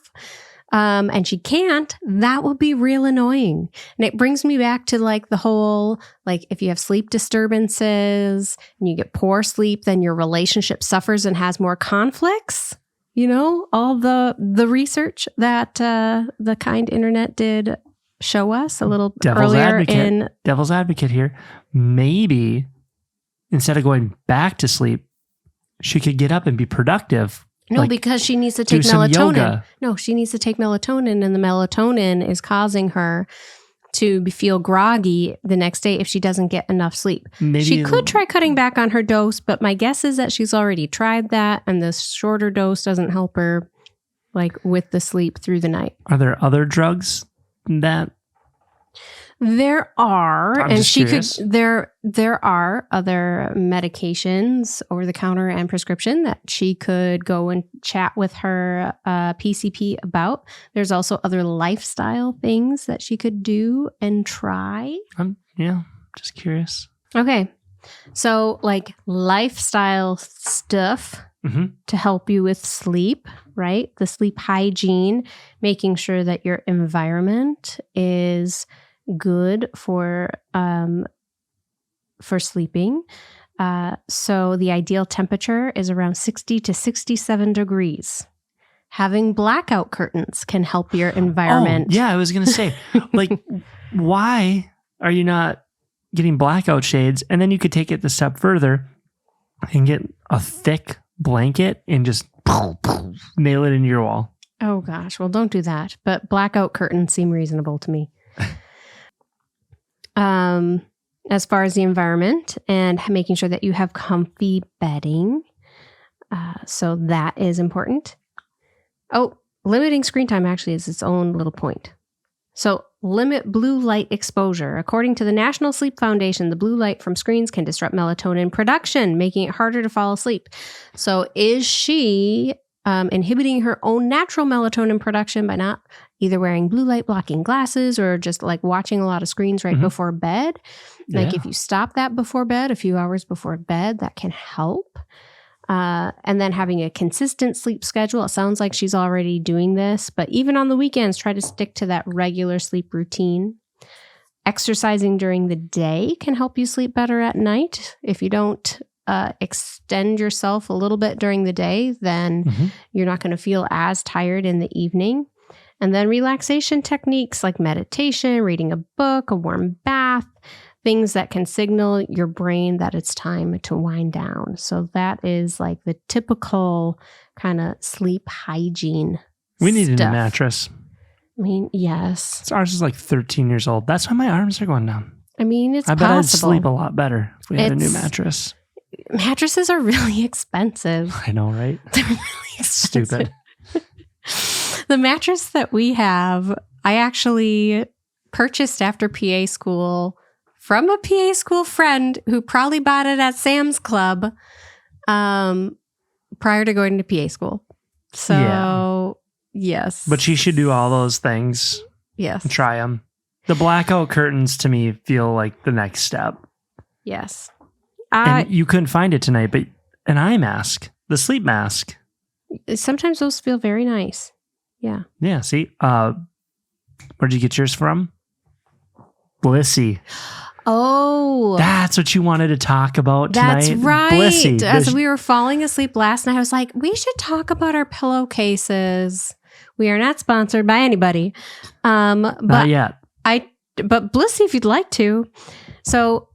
[SPEAKER 1] And she can't, that will be real annoying. And it brings me back to like the whole, like if you have sleep disturbances and you get poor sleep, then your relationship suffers and has more conflicts. You know, all the research that the kind internet did show us a little earlier
[SPEAKER 2] Devil's advocate here. Maybe instead of going back to sleep, she could get up and be productive.
[SPEAKER 1] No, because she needs to take melatonin. No, she needs to take melatonin, and the melatonin is causing her to feel groggy the next day if she doesn't get enough sleep. Maybe she could try cutting back on her dose, but my guess is that she's already tried that, and the shorter dose doesn't help her, like with the sleep through the night.
[SPEAKER 2] Are there other drugs that?
[SPEAKER 1] There are,
[SPEAKER 2] I'm
[SPEAKER 1] and
[SPEAKER 2] just curious.
[SPEAKER 1] There are other medications over the counter and prescription that she could go and chat with her PCP about. There's also other lifestyle things that she could do and try.
[SPEAKER 2] Just curious.
[SPEAKER 1] Okay, so like lifestyle stuff to help you with sleep, right? The sleep hygiene, making sure that your environment is good for sleeping. So the ideal temperature is around 60 to 67 degrees. Having blackout curtains can help your environment.
[SPEAKER 2] Oh, yeah, I was going to say, like, why are you not getting blackout shades? And then you could take it a step further and get a thick blanket and just nail it into your wall.
[SPEAKER 1] Oh gosh, well don't do that. But blackout curtains seem reasonable to me. As far as the environment and making sure that you have comfy bedding. So that is important. Oh, limiting screen time actually is its own little point. So limit blue light exposure. According to the National Sleep Foundation, the blue light from screens can disrupt melatonin production, making it harder to fall asleep. So is she inhibiting her own natural melatonin production by not either wearing blue light blocking glasses or just like watching a lot of screens right before bed? Like if you stop that before bed, a few hours before bed, that can help. And then having a consistent sleep schedule. It sounds like she's already doing this, but even on the weekends, try to stick to that regular sleep routine. Exercising during the day can help you sleep better at night. If you don't extend yourself a little bit during the day, then you're not going to feel as tired in the evening. And then relaxation techniques like meditation, reading a book, a warm bath. things that can signal your brain that it's time to wind down. So that is like the typical kind of sleep hygiene.
[SPEAKER 2] We need a new
[SPEAKER 1] stuff.
[SPEAKER 2] mattress.
[SPEAKER 1] I mean, yes.
[SPEAKER 2] So ours is like 13 years old. That's why my arms are going down.
[SPEAKER 1] I mean, it's
[SPEAKER 2] I bet
[SPEAKER 1] possible.
[SPEAKER 2] I'd sleep a lot better if we had a new mattress.
[SPEAKER 1] Mattresses are really expensive.
[SPEAKER 2] I know, right?
[SPEAKER 1] They're really expensive.
[SPEAKER 2] Stupid.
[SPEAKER 1] The mattress that we have, I actually purchased after PA school from a PA school friend who probably bought it at Sam's Club prior to going to PA school. So, yes.
[SPEAKER 2] But she should do all those things.
[SPEAKER 1] Yes.
[SPEAKER 2] And try them. The blackout curtains to me feel like the next step.
[SPEAKER 1] Yes.
[SPEAKER 2] And you couldn't find it tonight, but an eye mask, the sleep mask.
[SPEAKER 1] Sometimes those feel very nice. Yeah.
[SPEAKER 2] Yeah, see? Where'd you get yours from? Blissy.
[SPEAKER 1] Oh.
[SPEAKER 2] That's what you wanted to talk about tonight?
[SPEAKER 1] That's right.
[SPEAKER 2] Blissy.
[SPEAKER 1] As we were falling asleep last night, I was like, we should talk about our pillowcases. We are not sponsored by anybody.
[SPEAKER 2] Not yet.
[SPEAKER 1] But Blissy, if you'd like to. So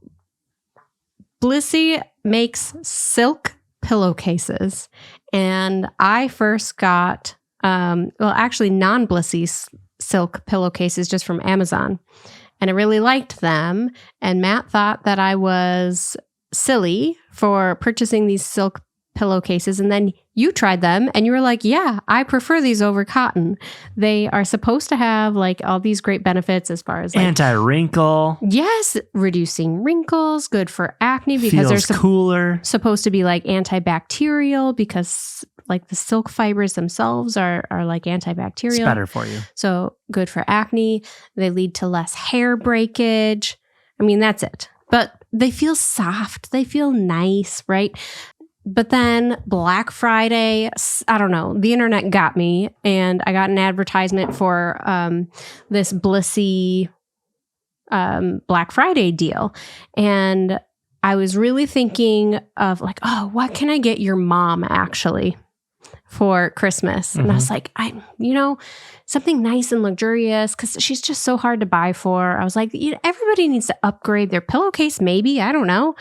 [SPEAKER 1] Blissy makes silk pillowcases. And I first got, actually non-Blissy silk pillowcases just from Amazon. And I really liked them. And Matt thought that I was silly for purchasing these silk pillowcases. And then you tried them and you were like, yeah, I prefer these over cotton. They are supposed to have like all these great benefits as far as like,
[SPEAKER 2] anti-wrinkle.
[SPEAKER 1] Yes, reducing wrinkles, good for acne because
[SPEAKER 2] feels
[SPEAKER 1] they're
[SPEAKER 2] cooler.
[SPEAKER 1] Supposed to be like antibacterial because like the silk fibers themselves are like antibacterial.
[SPEAKER 2] It's better for you.
[SPEAKER 1] So good for acne. They lead to less hair breakage. I mean, that's it. But they feel soft. They feel nice, right? But then Black Friday, I don't know, the internet got me and I got an advertisement for this Blissy Black Friday deal. And I was really thinking of like, oh, what can I get your mom actually for Christmas? And I was like, something nice and luxurious because she's just so hard to buy for. I was like, everybody needs to upgrade their pillowcase, maybe. I don't know.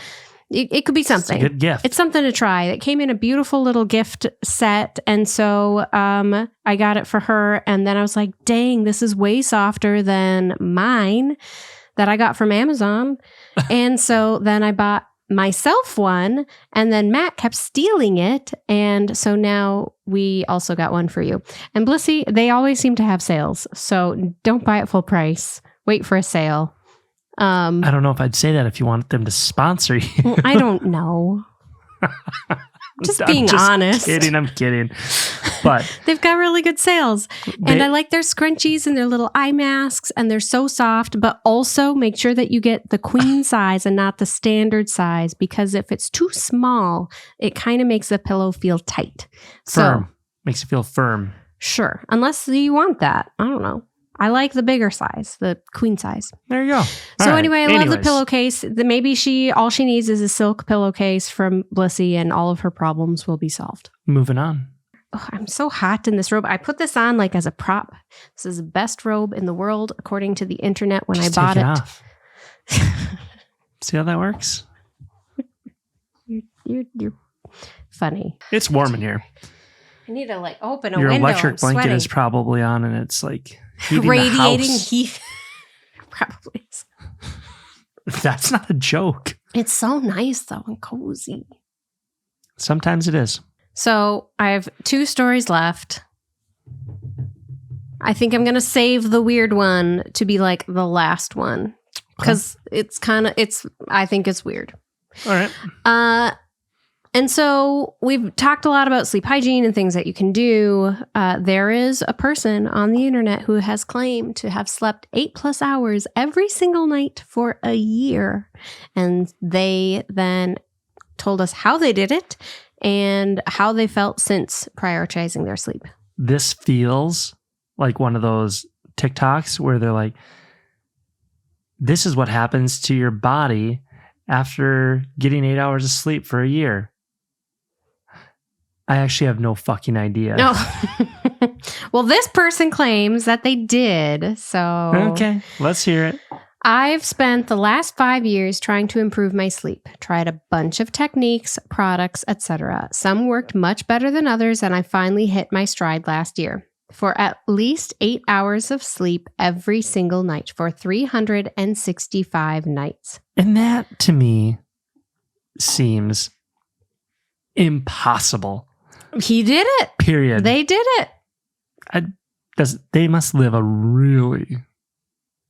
[SPEAKER 1] It could be something.
[SPEAKER 2] It's a good gift.
[SPEAKER 1] It's something to try. It came in a beautiful little gift set. And so I got it for her. And then I was like, dang, this is way softer than mine that I got from Amazon. And so then I bought myself one. And then Matt kept stealing it. And so now we also got one for you. And Blissy, they always seem to have sales. So don't buy it full price. Wait for a sale.
[SPEAKER 2] I don't know if I'd say that if you want them to sponsor you.
[SPEAKER 1] Well, I don't know. Just being honest.
[SPEAKER 2] I'm kidding. But
[SPEAKER 1] they've got really good sales. And I like their scrunchies and their little eye masks. And they're so soft. But also make sure that you get the queen size and not the standard size. Because if it's too small, it kind of makes the pillow feel tight.
[SPEAKER 2] Firm.
[SPEAKER 1] So,
[SPEAKER 2] makes it feel firm.
[SPEAKER 1] Sure. Unless you want that. I don't know. I like the bigger size, the queen size.
[SPEAKER 2] There you go.
[SPEAKER 1] So anyway, I love the pillowcase. Maybe all she needs is a silk pillowcase from Blissy and all of her problems will be solved.
[SPEAKER 2] Moving on.
[SPEAKER 1] Oh, I'm so hot in this robe. I put this on like as a prop. This is the best robe in the world, according to the internet when I bought it.
[SPEAKER 2] Off. See how that works?
[SPEAKER 1] You're funny.
[SPEAKER 2] It's warm in here.
[SPEAKER 1] I need to like open a
[SPEAKER 2] window.
[SPEAKER 1] window.
[SPEAKER 2] Your electric blanket
[SPEAKER 1] sweating.
[SPEAKER 2] is probably on and it's like heating
[SPEAKER 1] radiating
[SPEAKER 2] the house.
[SPEAKER 1] heat. Probably is.
[SPEAKER 2] That's not a joke.
[SPEAKER 1] It's so nice though and cozy.
[SPEAKER 2] Sometimes it is. So
[SPEAKER 1] I have 2 stories left. I think I'm going to save the weird one to be like the last one because I think it's weird.
[SPEAKER 2] All right.
[SPEAKER 1] And so we've talked a lot about sleep hygiene and things that you can do. There is a person on the internet who has claimed to have slept 8+ hours every single night for a year. And they then told us how they did it and how they felt since prioritizing their sleep.
[SPEAKER 2] This feels like one of those TikToks where they're like, this is what happens to your body after getting 8 hours of sleep for a year. I actually have no fucking idea.
[SPEAKER 1] No. Well, this person claims that they did. So
[SPEAKER 2] okay, let's hear it.
[SPEAKER 1] I've spent the last 5 years trying to improve my sleep. Tried a bunch of techniques, products, etc. Some worked much better than others, and I finally hit my stride last year. For at least 8 hours of sleep every single night for 365 nights.
[SPEAKER 2] And that, to me, seems impossible.
[SPEAKER 1] He did it.
[SPEAKER 2] Period.
[SPEAKER 1] They did it.
[SPEAKER 2] They must live a really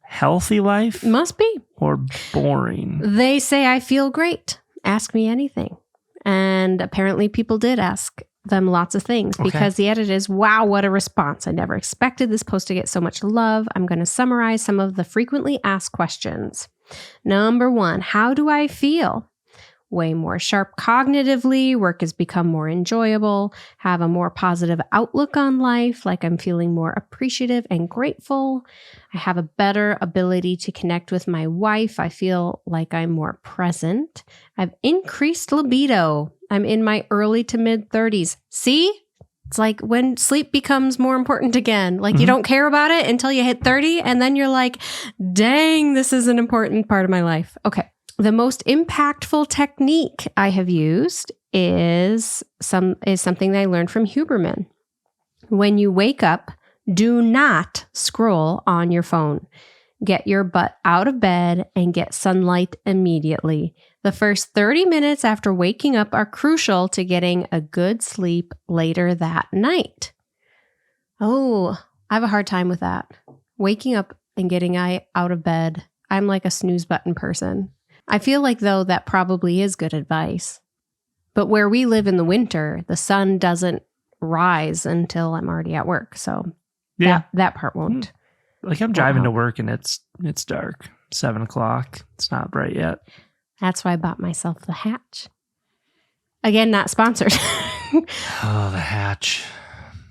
[SPEAKER 2] healthy life?
[SPEAKER 1] Must be.
[SPEAKER 2] Or boring?
[SPEAKER 1] They say I feel great. Ask me anything. And apparently people did ask them lots of things because the edit is, wow, what a response. I never expected this post to get so much love. I'm going to summarize some of the frequently asked questions. Number 1, how do I feel? Way more sharp cognitively, work has become more enjoyable, have a more positive outlook on life, like I'm feeling more appreciative and grateful. I have a better ability to connect with my wife. I feel like I'm more present. I've increased libido. I'm in my early to mid 30s. See? It's like when sleep becomes more important again. Like you don't care about it until you hit 30 and then you're like, dang, this is an important part of my life. Okay. The most impactful technique I have used is something that I learned from Huberman. When you wake up, do not scroll on your phone. Get your butt out of bed and get sunlight immediately. The first 30 minutes after waking up are crucial to getting a good sleep later that night. Oh, I have a hard time with that. Waking up and getting out of bed. I'm like a snooze button person. I feel like, though, that probably is good advice. But where we live in the winter, the sun doesn't rise until I'm already at work. So that part won't.
[SPEAKER 2] Like I'm driving to work and it's dark, 7:00. It's not bright yet.
[SPEAKER 1] That's why I bought myself the Hatch. Again, not sponsored.
[SPEAKER 2] Oh, the Hatch.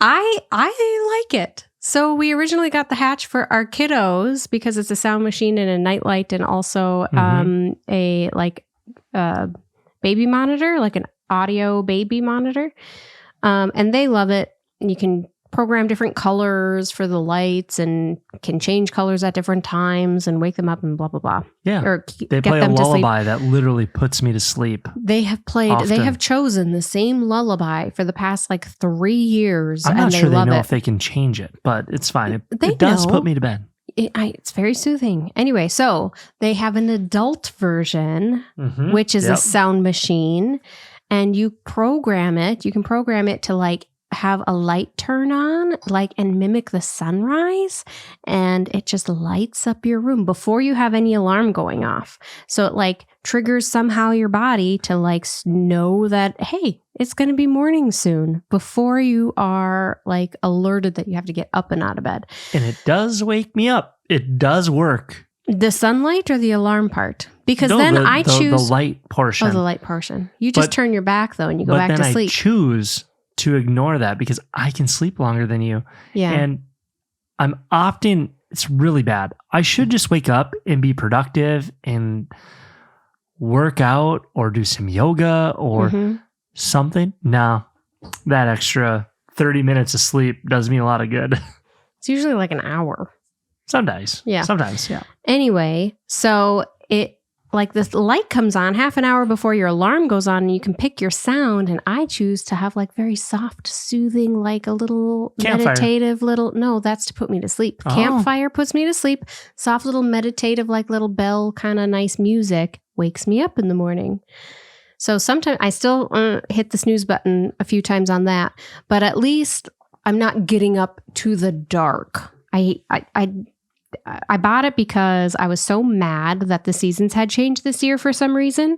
[SPEAKER 1] I like it. So we originally got the Hatch for our kiddos because it's a sound machine and a nightlight and also a baby monitor, like an audio baby monitor. And they love it. You can program different colors for the lights and can change colors at different times and wake them up and blah, blah, blah.
[SPEAKER 2] Yeah.
[SPEAKER 1] Or
[SPEAKER 2] they play a lullaby that literally puts me to sleep.
[SPEAKER 1] They have chosen the same lullaby for the past 3 years.
[SPEAKER 2] I'm not sure they know
[SPEAKER 1] it.
[SPEAKER 2] if they can change it, but it's fine.
[SPEAKER 1] It
[SPEAKER 2] does put me to bed.
[SPEAKER 1] It's very soothing. Anyway, so they have an adult version, which is a sound machine, and you can program it to have a light turn on, and mimic the sunrise, and it just lights up your room before you have any alarm going off. So it triggers somehow your body to know that, hey, it's going to be morning soon before you are alerted that you have to get up and out of bed.
[SPEAKER 2] And it does wake me up. It does work.
[SPEAKER 1] The sunlight or the alarm part? Because I choose
[SPEAKER 2] the light portion.
[SPEAKER 1] Oh, the light portion. You just turn your back though and you go back to sleep.
[SPEAKER 2] I choose to ignore that because I can sleep longer than you.
[SPEAKER 1] Yeah.
[SPEAKER 2] And I'm opting, it's really bad. I should just wake up and be productive and work out or do some yoga or something. No, that extra 30 minutes of sleep does me a lot of good.
[SPEAKER 1] It's usually an hour.
[SPEAKER 2] Sometimes.
[SPEAKER 1] Yeah.
[SPEAKER 2] Sometimes, yeah.
[SPEAKER 1] Anyway, so this light comes on half an hour before your alarm goes on and you can pick your sound. And I choose to have very soft, soothing, a little
[SPEAKER 2] campfire.
[SPEAKER 1] Meditative no, that's to put me to sleep.
[SPEAKER 2] Oh.
[SPEAKER 1] Campfire puts me to sleep. Soft little meditative, little bell kind of nice music wakes me up in the morning. So sometimes I still hit the snooze button a few times on that, but at least I'm not getting up to the dark. I bought it because I was so mad that the seasons had changed this year for some reason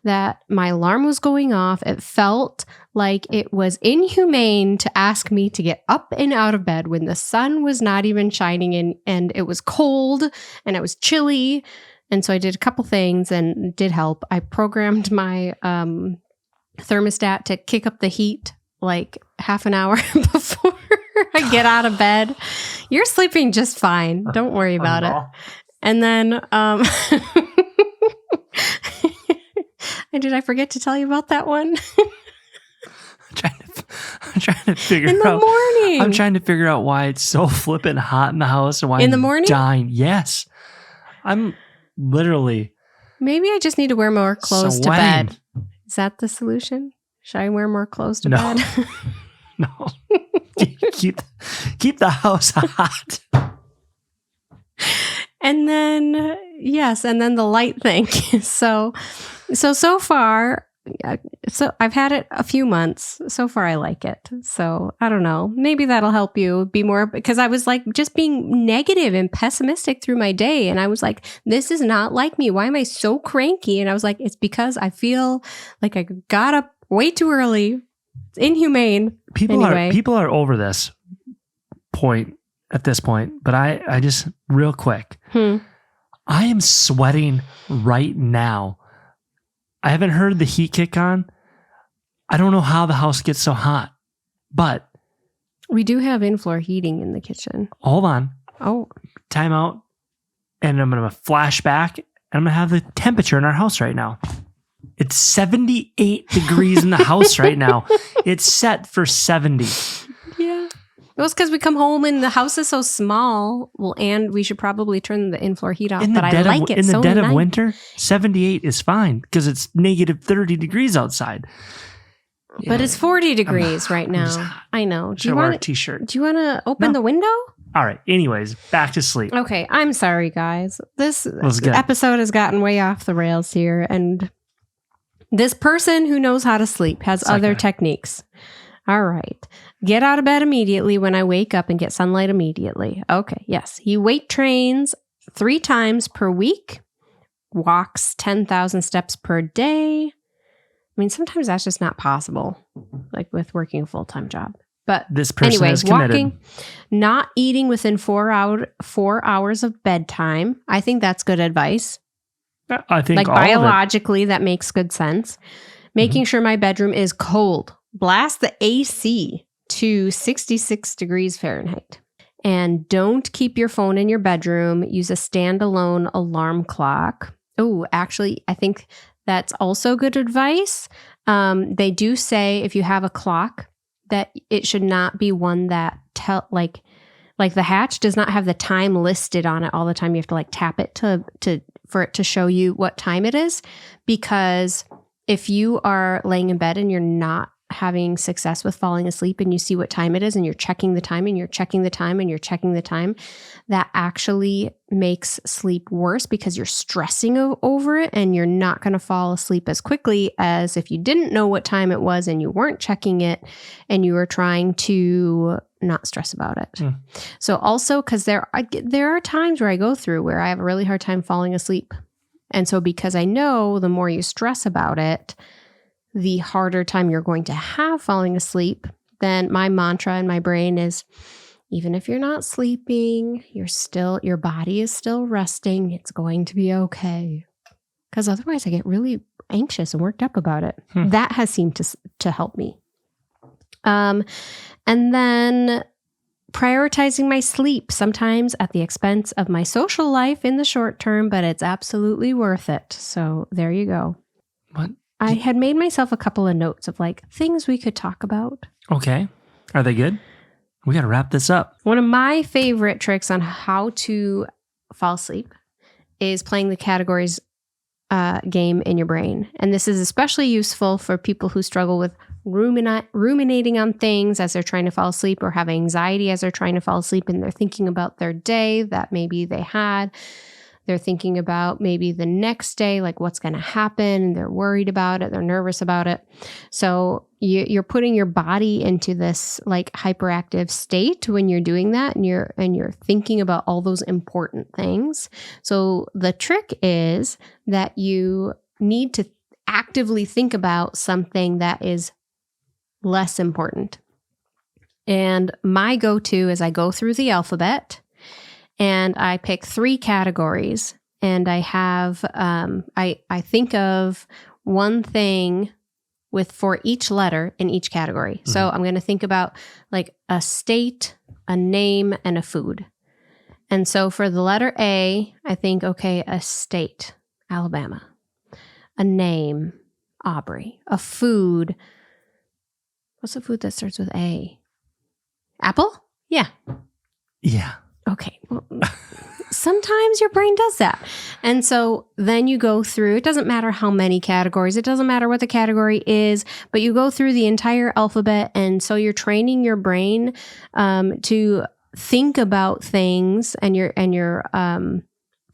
[SPEAKER 1] that my alarm was going off. It felt like it was inhumane to ask me to get up and out of bed when the sun was not even shining in and it was cold and it was chilly. And so I did a couple things and it did help. I programmed my thermostat to kick up the heat half an hour before I get out of bed. You're sleeping just fine. Don't worry about it. And then, did I forget to tell you about that one?
[SPEAKER 2] I'm trying to figure out.
[SPEAKER 1] In the morning.
[SPEAKER 2] I'm trying to figure out why it's so flippin' hot in the house and why
[SPEAKER 1] in the morning?
[SPEAKER 2] Dying. Yes. I'm literally
[SPEAKER 1] Maybe I just need to wear more clothes to
[SPEAKER 2] sweating.
[SPEAKER 1] bed. Is that the solution? Should I wear more clothes to
[SPEAKER 2] No.
[SPEAKER 1] bed?
[SPEAKER 2] No. keep the house hot.
[SPEAKER 1] And then, and then the light thing. So far, so I've had it a few months. So far, I like it. So I don't know. Maybe that'll help you be more, because I was like just being negative and pessimistic through my day. And I was like, this is not like me. Why am I so cranky? And I was like, it's because I feel like I got up way too early. It's inhumane.
[SPEAKER 2] People are over this point at this point, but I just real quick. I am sweating right now. I haven't heard the heat kick on. I don't know how the house gets so hot, but
[SPEAKER 1] we do have in-floor heating in the kitchen.
[SPEAKER 2] Hold on.
[SPEAKER 1] Oh,
[SPEAKER 2] time out. And I'm going to flash back and I'm going to have the temperature in our house right now. It's 78 degrees in the house right now. It's set for 70.
[SPEAKER 1] Yeah. It was because we come home and the house is so small. Well, and we should probably turn the in-floor heat off. But I like it
[SPEAKER 2] in the
[SPEAKER 1] so
[SPEAKER 2] dead
[SPEAKER 1] nice.
[SPEAKER 2] of winter, 78 is fine because it's negative 30 degrees outside.
[SPEAKER 1] But it's 40 degrees right now. I know.
[SPEAKER 2] Should wear a t-shirt.
[SPEAKER 1] Do you want to open the window?
[SPEAKER 2] All right. Anyways, back to sleep.
[SPEAKER 1] Okay. I'm sorry, guys. This episode has gotten way off the rails here. And this person who knows how to sleep has other techniques. All right. Get out of bed immediately when I wake up and get sunlight immediately. Okay. Yes. He weight trains 3 times per week, walks 10,000 steps per day. I mean, sometimes that's just not possible, like with working a full-time job. But
[SPEAKER 2] this person is committed.
[SPEAKER 1] Walking, not eating within 4 hours of bedtime. I think that's good advice.
[SPEAKER 2] I think
[SPEAKER 1] like biologically, that makes good sense. Making sure my bedroom is cold. Blast the AC to 66 degrees Fahrenheit. And don't keep your phone in your bedroom. Use a standalone alarm clock. Oh, actually, I think that's also good advice. They do say if you have a clock, that it should not be one that like the Hatch does not have the time listed on it all the time. You have to like tap it for it to show you what time it is. Because if you are laying in bed and you're not having success with falling asleep and you see what time it is and you're checking the time and you're checking the time and you're checking the time, that actually makes sleep worse because you're stressing over it and you're not going to fall asleep as quickly as if you didn't know what time it was and you weren't checking it and you were trying to not stress about it. So also, because there are times where I go through where I have a really hard time falling asleep. And so because I know the more you stress about it, the harder time you're going to have falling asleep, then my mantra in my brain is, even if you're not sleeping, your body is still resting. It's going to be okay. Because otherwise I get really anxious and worked up about it. That has seemed to help me. And then prioritizing my sleep, sometimes at the expense of my social life in the short term, but it's absolutely worth it. So there you go.
[SPEAKER 2] What?
[SPEAKER 1] I had made myself a couple of notes of like things we could talk about. Okay.
[SPEAKER 2] Are they good? We got to wrap this up.
[SPEAKER 1] One of my favorite tricks on how to fall asleep is playing the categories game in your brain. And this is especially useful for people who struggle with ruminating on things as they're trying to fall asleep or have anxiety as they're trying to fall asleep and they're thinking about their day that maybe they had. They're thinking about maybe the next day, like what's going to happen. They're worried about it. They're nervous about it. So you're putting your body into this like hyperactive state when you're doing that, and you're thinking about all those important things. So the trick is that you need to actively think about something that is less important. And my go-to is I go through the alphabet. And I pick 3 categories, and I have I think of one thing for each letter in each category. Mm-hmm. So I'm going to think about like a state, a name, and a food. And so for the letter A, I think, okay, a state, Alabama. A name, Aubrey. A food, what's a food that starts with A? Apple? Yeah.
[SPEAKER 2] Yeah.
[SPEAKER 1] Okay. Well, sometimes your brain does that. And so then you go through, it doesn't matter how many categories, it doesn't matter what the category is, but you go through the entire alphabet. And so you're training your brain to think about things and your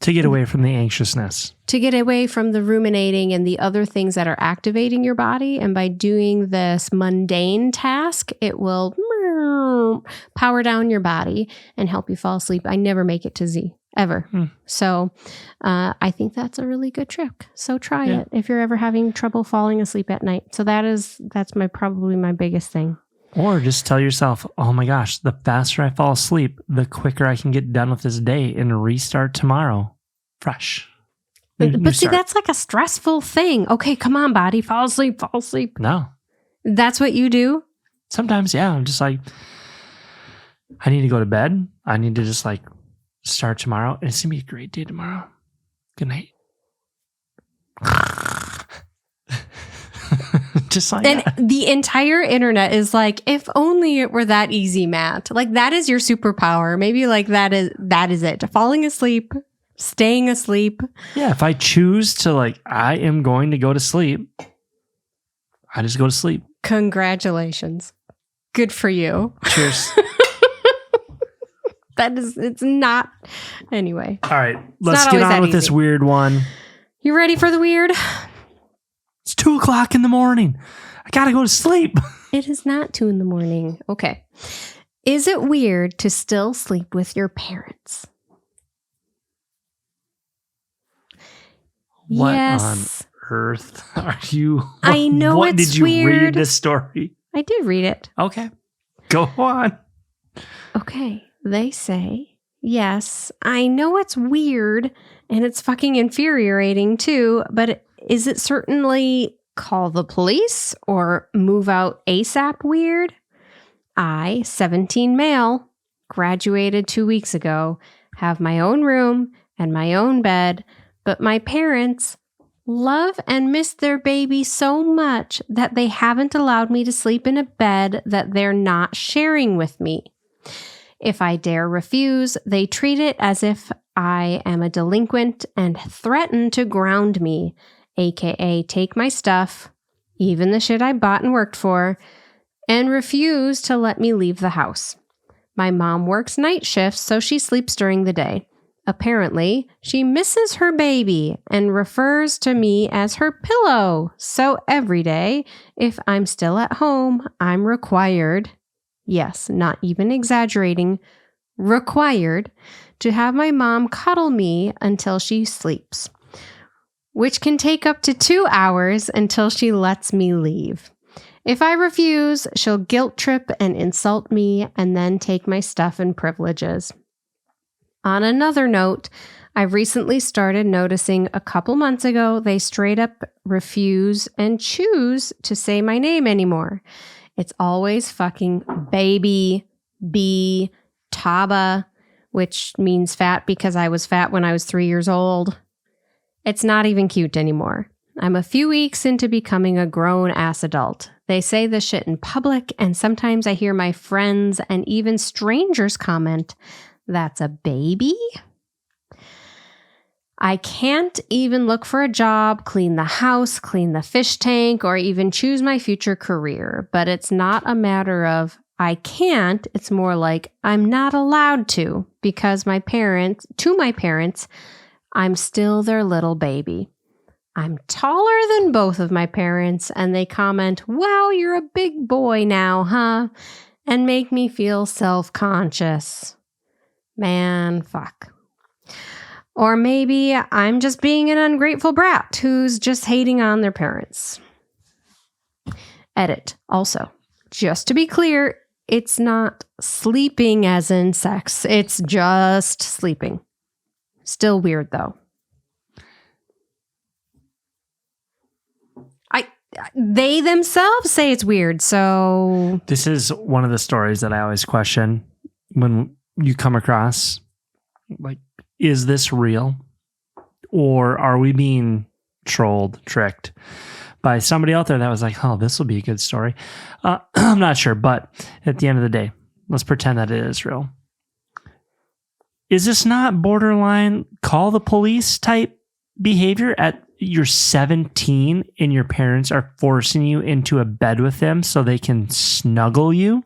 [SPEAKER 2] to get away from the anxiousness.
[SPEAKER 1] To get away from the ruminating and the other things that are activating your body. And by doing this mundane task, it will power down your body and help you fall asleep. I never make it to Z, ever. So I think that's a really good trick. So try it if you're ever having trouble falling asleep at night. So that's probably my biggest thing.
[SPEAKER 2] Or just tell yourself, oh my gosh, the faster I fall asleep, the quicker I can get done with this day and restart tomorrow fresh.
[SPEAKER 1] But see, that's like a stressful thing. Okay, come on, body, fall asleep, fall asleep.
[SPEAKER 2] No.
[SPEAKER 1] That's what you do?
[SPEAKER 2] Sometimes, yeah. I'm just like, I need to go to bed. I need to just like start tomorrow. And it's going to be a great day tomorrow. Good night. Just like
[SPEAKER 1] and
[SPEAKER 2] that.
[SPEAKER 1] The entire internet is like, if only it were that easy, Matt. Like that is your superpower. Maybe like that is it. Falling asleep, staying asleep.
[SPEAKER 2] Yeah, if I choose to like, I am going to go to sleep, I just go to sleep.
[SPEAKER 1] Congratulations. Good for you.
[SPEAKER 2] Cheers.
[SPEAKER 1] It's not. Anyway.
[SPEAKER 2] All right, let's get on with this weird one.
[SPEAKER 1] You ready for the weird?
[SPEAKER 2] It's 2:00 in the morning. I gotta go to sleep.
[SPEAKER 1] It is not 2 a.m. Okay. Is it weird to still sleep with your parents?
[SPEAKER 2] What
[SPEAKER 1] yes.
[SPEAKER 2] on earth are you?
[SPEAKER 1] I know
[SPEAKER 2] what
[SPEAKER 1] it's
[SPEAKER 2] did you
[SPEAKER 1] weird.
[SPEAKER 2] read this story?
[SPEAKER 1] I did read it.
[SPEAKER 2] Okay. Go on.
[SPEAKER 1] Okay. They say, yes, I know it's weird and it's fucking infuriating too, but is it certainly call the police or move out ASAP weird? I, 17 male, graduated 2 weeks ago, have my own room and my own bed, but my parents love and miss their baby so much that they haven't allowed me to sleep in a bed that they're not sharing with me. If I dare refuse, they treat it as if I am a delinquent and threaten to ground me, aka take my stuff, even the shit I bought and worked for, and refuse to let me leave the house. My mom works night shifts, so she sleeps during the day. Apparently, she misses her baby and refers to me as her pillow. So every day, if I'm still at home, I'm required, yes, not even exaggerating, required to have my mom cuddle me until she sleeps, which can take up to 2 hours until she lets me leave. If I refuse, she'll guilt trip and insult me and then take my stuff and privileges. On another note, I recently started noticing a couple months ago they straight up refuse and choose to say my name anymore. It's always fucking baby, B, Taba, which means fat because I was fat when I was 3 years old. It's not even cute anymore. I'm a few weeks into becoming a grown-ass adult. They say this shit in public, and sometimes I hear my friends and even strangers comment, "That's a baby?" I can't even look for a job, clean the house, clean the fish tank, or even choose my future career. But it's not a matter of I can't. It's more like I'm not allowed to because my parents, I'm still their little baby. I'm taller than both of my parents, and they comment, "Wow, you're a big boy now, huh?" and make me feel self-conscious. Man, fuck. Or maybe I'm just being an ungrateful brat who's just hating on their parents. Edit. Also, just to be clear, it's not sleeping as in sex. It's just sleeping. Still weird, though. They themselves say it's weird, so...
[SPEAKER 2] This is one of the stories that I always question when you come across, like, is this real? Or are we being trolled, tricked by somebody out there that was like, oh, this will be a good story? I'm not sure, but at the end of the day, let's pretend that it is real. is this not borderline call the police type behavior at you're 17 and your parents are forcing you into a bed with them so they can snuggle you?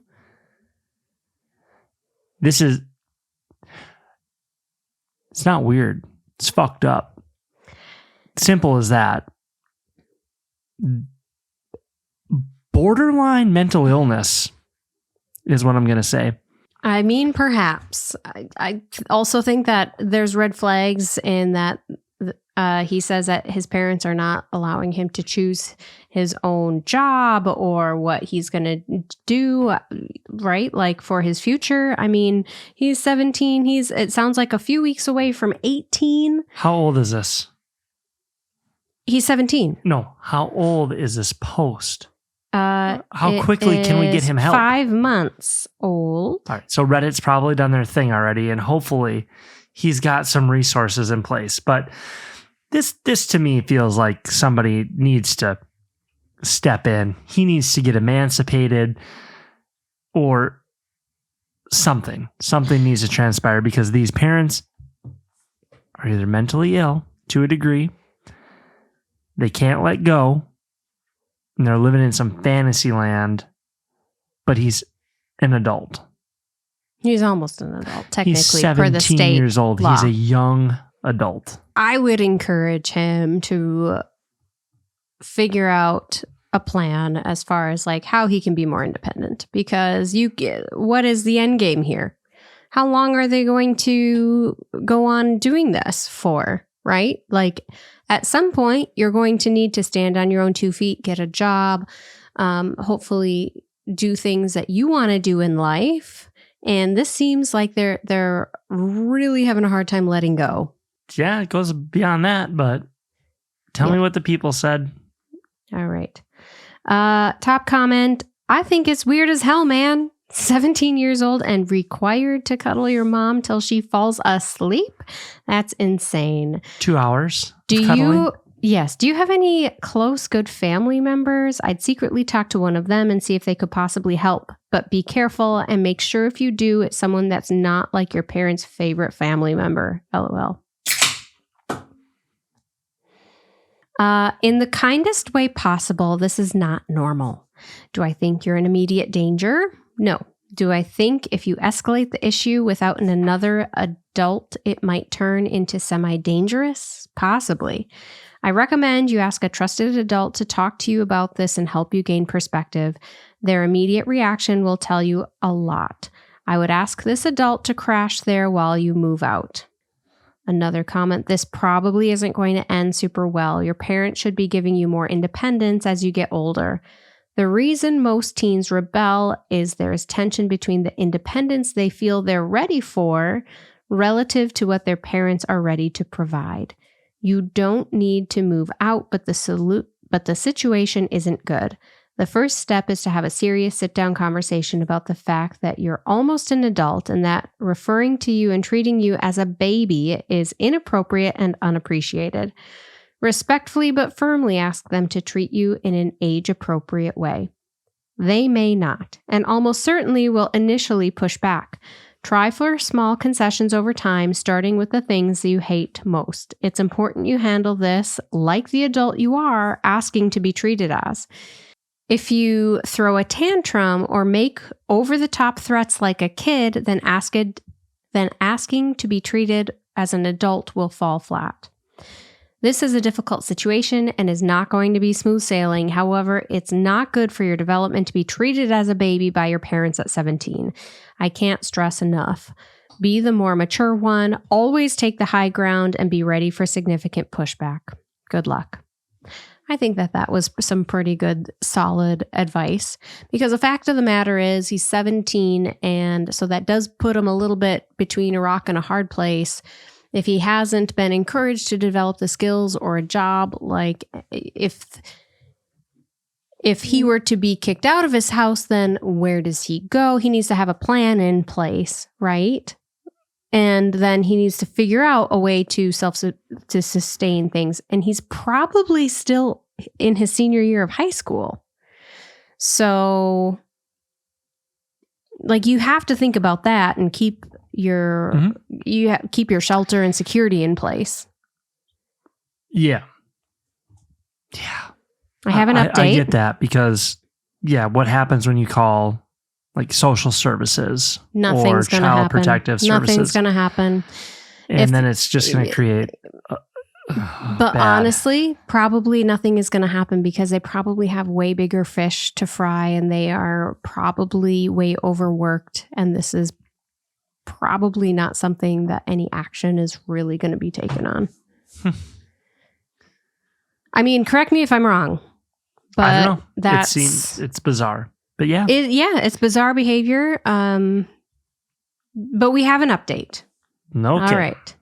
[SPEAKER 2] It's not weird. It's fucked up. Simple as that. Borderline mental illness is what I'm going to say.
[SPEAKER 1] I mean, perhaps. I also think that there's red flags in that he says that his parents are not allowing him to choose his own job or what he's going to do, right? Like for his future. I mean, he's 17. It sounds like a few weeks away from 18.
[SPEAKER 2] How old is this?
[SPEAKER 1] He's 17.
[SPEAKER 2] No. How old is this post?
[SPEAKER 1] How
[SPEAKER 2] quickly can we get him help?
[SPEAKER 1] 5 months old.
[SPEAKER 2] All right. So Reddit's probably done their thing already, and hopefully he's got some resources in place. But this to me feels like somebody needs to step in. He needs to get emancipated or something. Something needs to transpire because these parents are either mentally ill to a degree, they can't let go, and they're living in some fantasy land, but he's an adult.
[SPEAKER 1] He's almost an adult, technically,
[SPEAKER 2] he's 17
[SPEAKER 1] per the state
[SPEAKER 2] years old.
[SPEAKER 1] law.
[SPEAKER 2] He's a young adult.
[SPEAKER 1] I would encourage him to figure out a plan as far as like how he can be more independent, because what is the end game here? How long are they going to go on doing this for, right? Like at some point you're going to need to stand on your own 2 feet, get a job, hopefully do things that you want to do in life. And this seems like they're really having a hard time letting go.
[SPEAKER 2] Yeah, it goes beyond that, but tell me what the people said.
[SPEAKER 1] All right. Top comment. I think it's weird as hell, man. 17 years old and required to cuddle your mom till she falls asleep? That's insane.
[SPEAKER 2] 2 hours.
[SPEAKER 1] Yes. Do you have any close, good family members? I'd secretly talk to one of them and see if they could possibly help. But be careful and make sure if you do, it's someone that's not like your parents' favorite family member. LOL. In the kindest way possible, this is not normal. Do I think you're in immediate danger? No. Do I think if you escalate the issue without another adult, it might turn into semi-dangerous? Possibly. I recommend you ask a trusted adult to talk to you about this and help you gain perspective. Their immediate reaction will tell you a lot. I would ask this adult to crash there while you move out. Another comment, this probably isn't going to end super well. Your parents should be giving you more independence as you get older. The reason most teens rebel is there is tension between the independence they feel they're ready for relative to what their parents are ready to provide. You don't need to move out, but the situation isn't good. The first step is to have a serious sit-down conversation about the fact that you're almost an adult and that referring to you and treating you as a baby is inappropriate and unappreciated. Respectfully but firmly ask them to treat you in an age-appropriate way. They may not, and almost certainly will initially push back. Try for small concessions over time, starting with the things you hate most. It's important you handle this like the adult you are asking to be treated as. If you throw a tantrum or make over-the-top threats like a kid, then asking to be treated as an adult will fall flat. This is a difficult situation and is not going to be smooth sailing. However, it's not good for your development to be treated as a baby by your parents at 17. I can't stress enough. Be the more mature one, always take the high ground, and be ready for significant pushback. Good luck. I think that was some pretty good, solid advice, because the fact of the matter is he's 17, and so that does put him a little bit between a rock and a hard place. If he hasn't been encouraged to develop the skills or a job, like if he were to be kicked out of his house, then where does he go? He needs to have a plan in place, right? And then he needs to figure out a way to sustain things. And he's probably still in his senior year of high school. So, like, you have to think about that and keep keep your shelter and security in place.
[SPEAKER 2] Yeah. Yeah.
[SPEAKER 1] I have an update.
[SPEAKER 2] I get that because, what happens when you call like social services
[SPEAKER 1] Nothing's
[SPEAKER 2] or
[SPEAKER 1] gonna
[SPEAKER 2] child
[SPEAKER 1] happen.
[SPEAKER 2] protective services?
[SPEAKER 1] Nothing's going to happen.
[SPEAKER 2] And then it's just going to create...
[SPEAKER 1] But honestly, probably nothing is going to happen because they probably have way bigger fish to fry and they are probably way overworked. And this is probably not something that any action is really going to be taken on. I mean, correct me if I'm wrong, but
[SPEAKER 2] I don't know.
[SPEAKER 1] That's
[SPEAKER 2] it's bizarre. But yeah.
[SPEAKER 1] It's bizarre behavior. But we have an update.
[SPEAKER 2] Okay.
[SPEAKER 1] All right.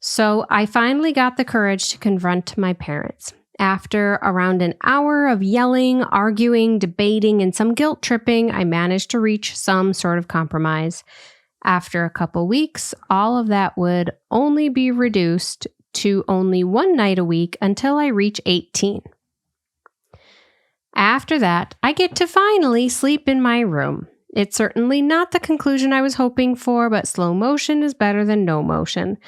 [SPEAKER 1] So I finally got the courage to confront my parents. After around an hour of yelling, arguing, debating, and some guilt tripping, I managed to reach some sort of compromise. After a couple weeks, all of that would only be reduced to only one night a week until I reach 18. After that, I get to finally sleep in my room. It's certainly not the conclusion I was hoping for, but slow motion is better than no motion.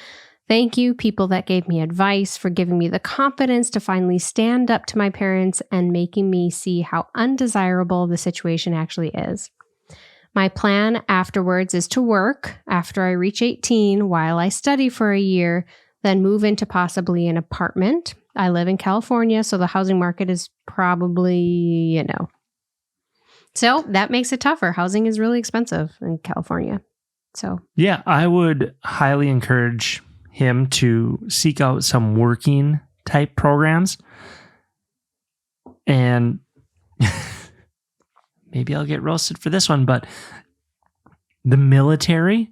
[SPEAKER 1] Thank you, people that gave me advice, for giving me the confidence to finally stand up to my parents and making me see how undesirable the situation actually is. My plan afterwards is to work after I reach 18 while I study for a year, then move into possibly an apartment. I live in California, so the housing market is probably, So that makes it tougher. Housing is really expensive in California. So
[SPEAKER 2] yeah, I would highly encourage him to seek out some working type programs, and maybe I'll get roasted for this one, but the military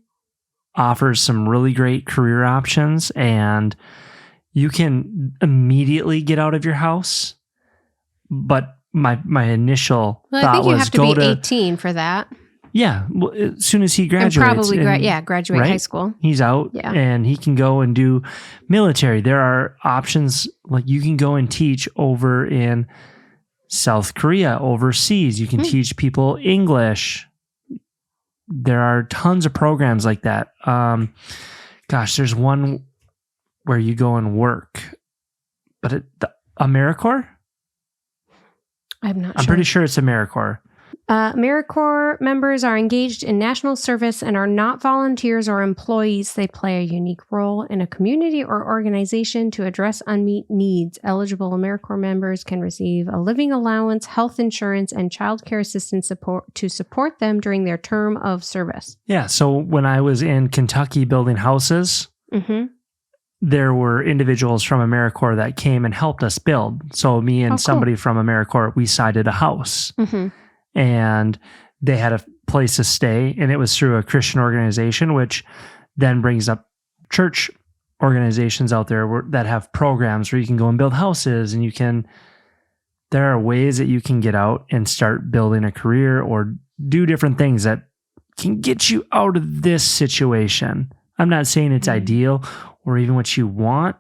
[SPEAKER 2] offers some really great career options, and you can immediately get out of your house. But my initial thought
[SPEAKER 1] I think you
[SPEAKER 2] was
[SPEAKER 1] have to be 18 for that.
[SPEAKER 2] Yeah, well, as soon as he graduates,
[SPEAKER 1] and probably graduate
[SPEAKER 2] right?
[SPEAKER 1] high school.
[SPEAKER 2] He's out, and he can go and do military. There are options like you can go and teach over in South Korea, overseas. You can teach people English. There are tons of programs like that. There's one where you go and work, but the AmeriCorps. I'm pretty sure it's AmeriCorps.
[SPEAKER 1] AmeriCorps members are engaged in national service and are not volunteers or employees. They play a unique role in a community or organization to address unmet needs. Eligible AmeriCorps members can receive a living allowance, health insurance, and child care assistance support to support them during their term of service.
[SPEAKER 2] Yeah, so when I was in Kentucky building houses, there were individuals from AmeriCorps that came and helped us build. So me and somebody from AmeriCorps, we sided a house. And they had a place to stay, and it was through a Christian organization, which then brings up church organizations out there that have programs where you can go and build houses, and there are ways that you can get out and start building a career or do different things that can get you out of this situation. I'm not saying it's ideal or even what you want,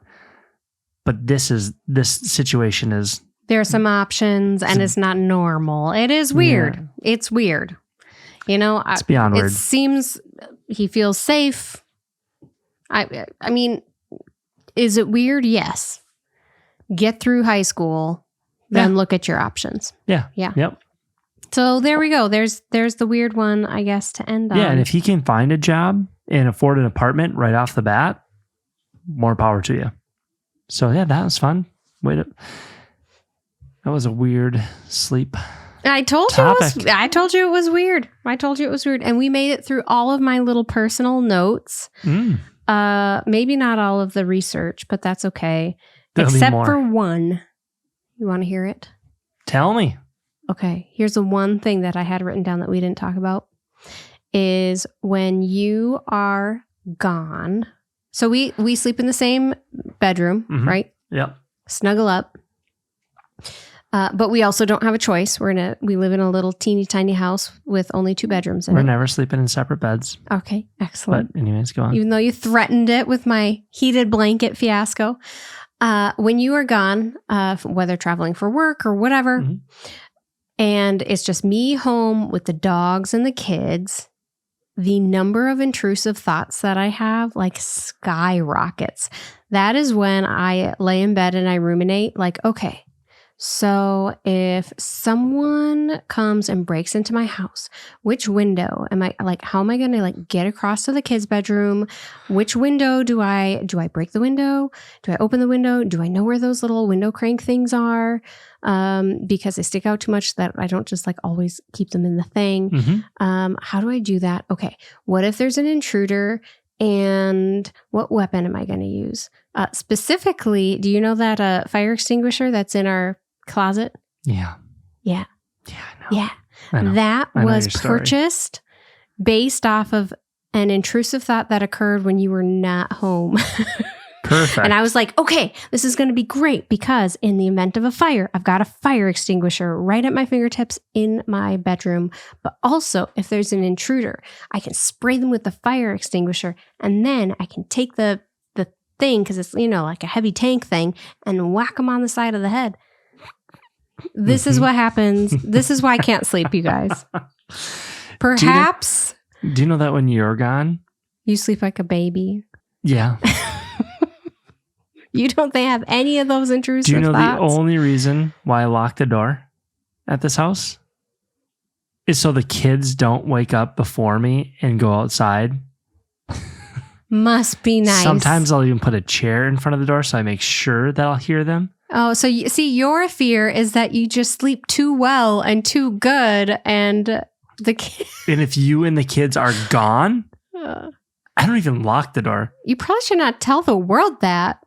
[SPEAKER 2] but this situation is...
[SPEAKER 1] There are some options, and it's not normal. It is weird. Yeah. It's weird.
[SPEAKER 2] It's beyond weird.
[SPEAKER 1] It seems he feels safe. I mean, is it weird? Yes. Get through high school, then look at your options.
[SPEAKER 2] Yeah.
[SPEAKER 1] Yeah.
[SPEAKER 2] Yep.
[SPEAKER 1] So there we go. There's the weird one, I guess, to end on.
[SPEAKER 2] Yeah, and if he can find a job and afford an apartment right off the bat, more power to you. So yeah, that was fun. That was a weird sleep.
[SPEAKER 1] I told you it was weird. And we made it through all of my little personal notes. Maybe not all of the research, but that's okay. Except for one. You want to hear it?
[SPEAKER 2] Tell me.
[SPEAKER 1] Okay. Here's the one thing that I had written down that we didn't talk about is when you are gone. So we sleep in the same bedroom, right?
[SPEAKER 2] Yep.
[SPEAKER 1] Snuggle up. But we also don't have a choice. We live in a little teeny tiny house with only 2 bedrooms in it.
[SPEAKER 2] We're never sleeping in separate beds.
[SPEAKER 1] Okay, excellent.
[SPEAKER 2] But anyways, go on.
[SPEAKER 1] Even though you threatened it with my heated blanket fiasco. When you are gone, whether traveling for work or whatever, and it's just me home with the dogs and the kids, the number of intrusive thoughts that I have like skyrockets. That is when I lay in bed and I ruminate like, okay, so if someone comes and breaks into my house, which window am I like, how am I going to like get across to the kids' bedroom? Which window do I break the window? Do I open the window? Do I know where those little window crank things are? Because they stick out too much that I don't just like always keep them in the thing.
[SPEAKER 2] Mm-hmm.
[SPEAKER 1] How do I do that? Okay. What if there's an intruder? And what weapon am I going to use? Specifically, do you know that fire extinguisher that's in our closet?
[SPEAKER 2] Yeah.
[SPEAKER 1] Yeah.
[SPEAKER 2] Yeah, I know.
[SPEAKER 1] Yeah.
[SPEAKER 2] I know.
[SPEAKER 1] That
[SPEAKER 2] I know
[SPEAKER 1] was
[SPEAKER 2] your story.
[SPEAKER 1] purchased based off of an intrusive thought that occurred when you were not home.
[SPEAKER 2] Perfect.
[SPEAKER 1] And I was like, okay, this is going to be great because in the event of a fire, I've got a fire extinguisher right at my fingertips in my bedroom. But also, if there's an intruder, I can spray them with the fire extinguisher and then I can take the thing, because it's, like a heavy tank thing, and whack them on the side of the head. This is what happens. This is why I can't sleep, you guys. Perhaps.
[SPEAKER 2] Do you know that when you're gone?
[SPEAKER 1] You sleep like a baby.
[SPEAKER 2] Yeah.
[SPEAKER 1] You don't have any of those intrusive
[SPEAKER 2] Do you know
[SPEAKER 1] thoughts?
[SPEAKER 2] the only reason why I lock the door at this house is so the kids don't wake up before me and go outside?
[SPEAKER 1] Must be nice.
[SPEAKER 2] Sometimes I'll even put a chair in front of the door so I make sure that I'll hear them.
[SPEAKER 1] Oh, so you see, your fear is that you just sleep too well and too good, and the kids.
[SPEAKER 2] And if you and the kids are gone, I don't even lock the door.
[SPEAKER 1] You probably should not tell the world that.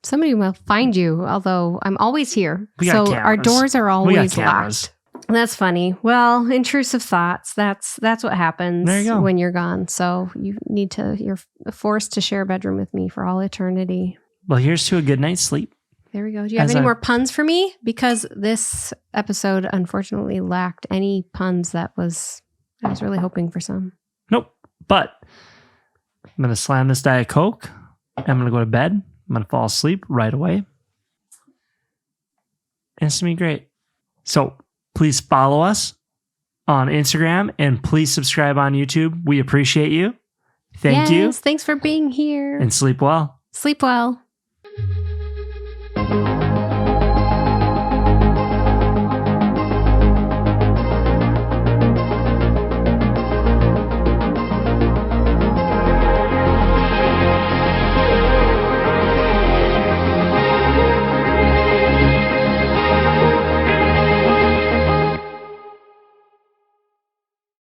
[SPEAKER 1] Somebody will find you, although I'm always here.
[SPEAKER 2] We got
[SPEAKER 1] So
[SPEAKER 2] cameras.
[SPEAKER 1] our doors are always
[SPEAKER 2] We got cameras.
[SPEAKER 1] locked. That's funny. Well, intrusive thoughts. That's what happens
[SPEAKER 2] There you go.
[SPEAKER 1] when you're gone. So you're forced to share a bedroom with me for all eternity.
[SPEAKER 2] Well, here's to a good night's sleep.
[SPEAKER 1] There we go. Do you have any more puns for me? Because this episode unfortunately lacked any puns. I was really hoping for some.
[SPEAKER 2] Nope. But I'm going to slam this Diet Coke. I'm going to go to bed. I'm going to fall asleep right away. And it's going to be great. So please follow us on Instagram and please subscribe on YouTube. We appreciate you. Thank you.
[SPEAKER 1] Thanks for being here.
[SPEAKER 2] And sleep well.
[SPEAKER 1] Sleep well.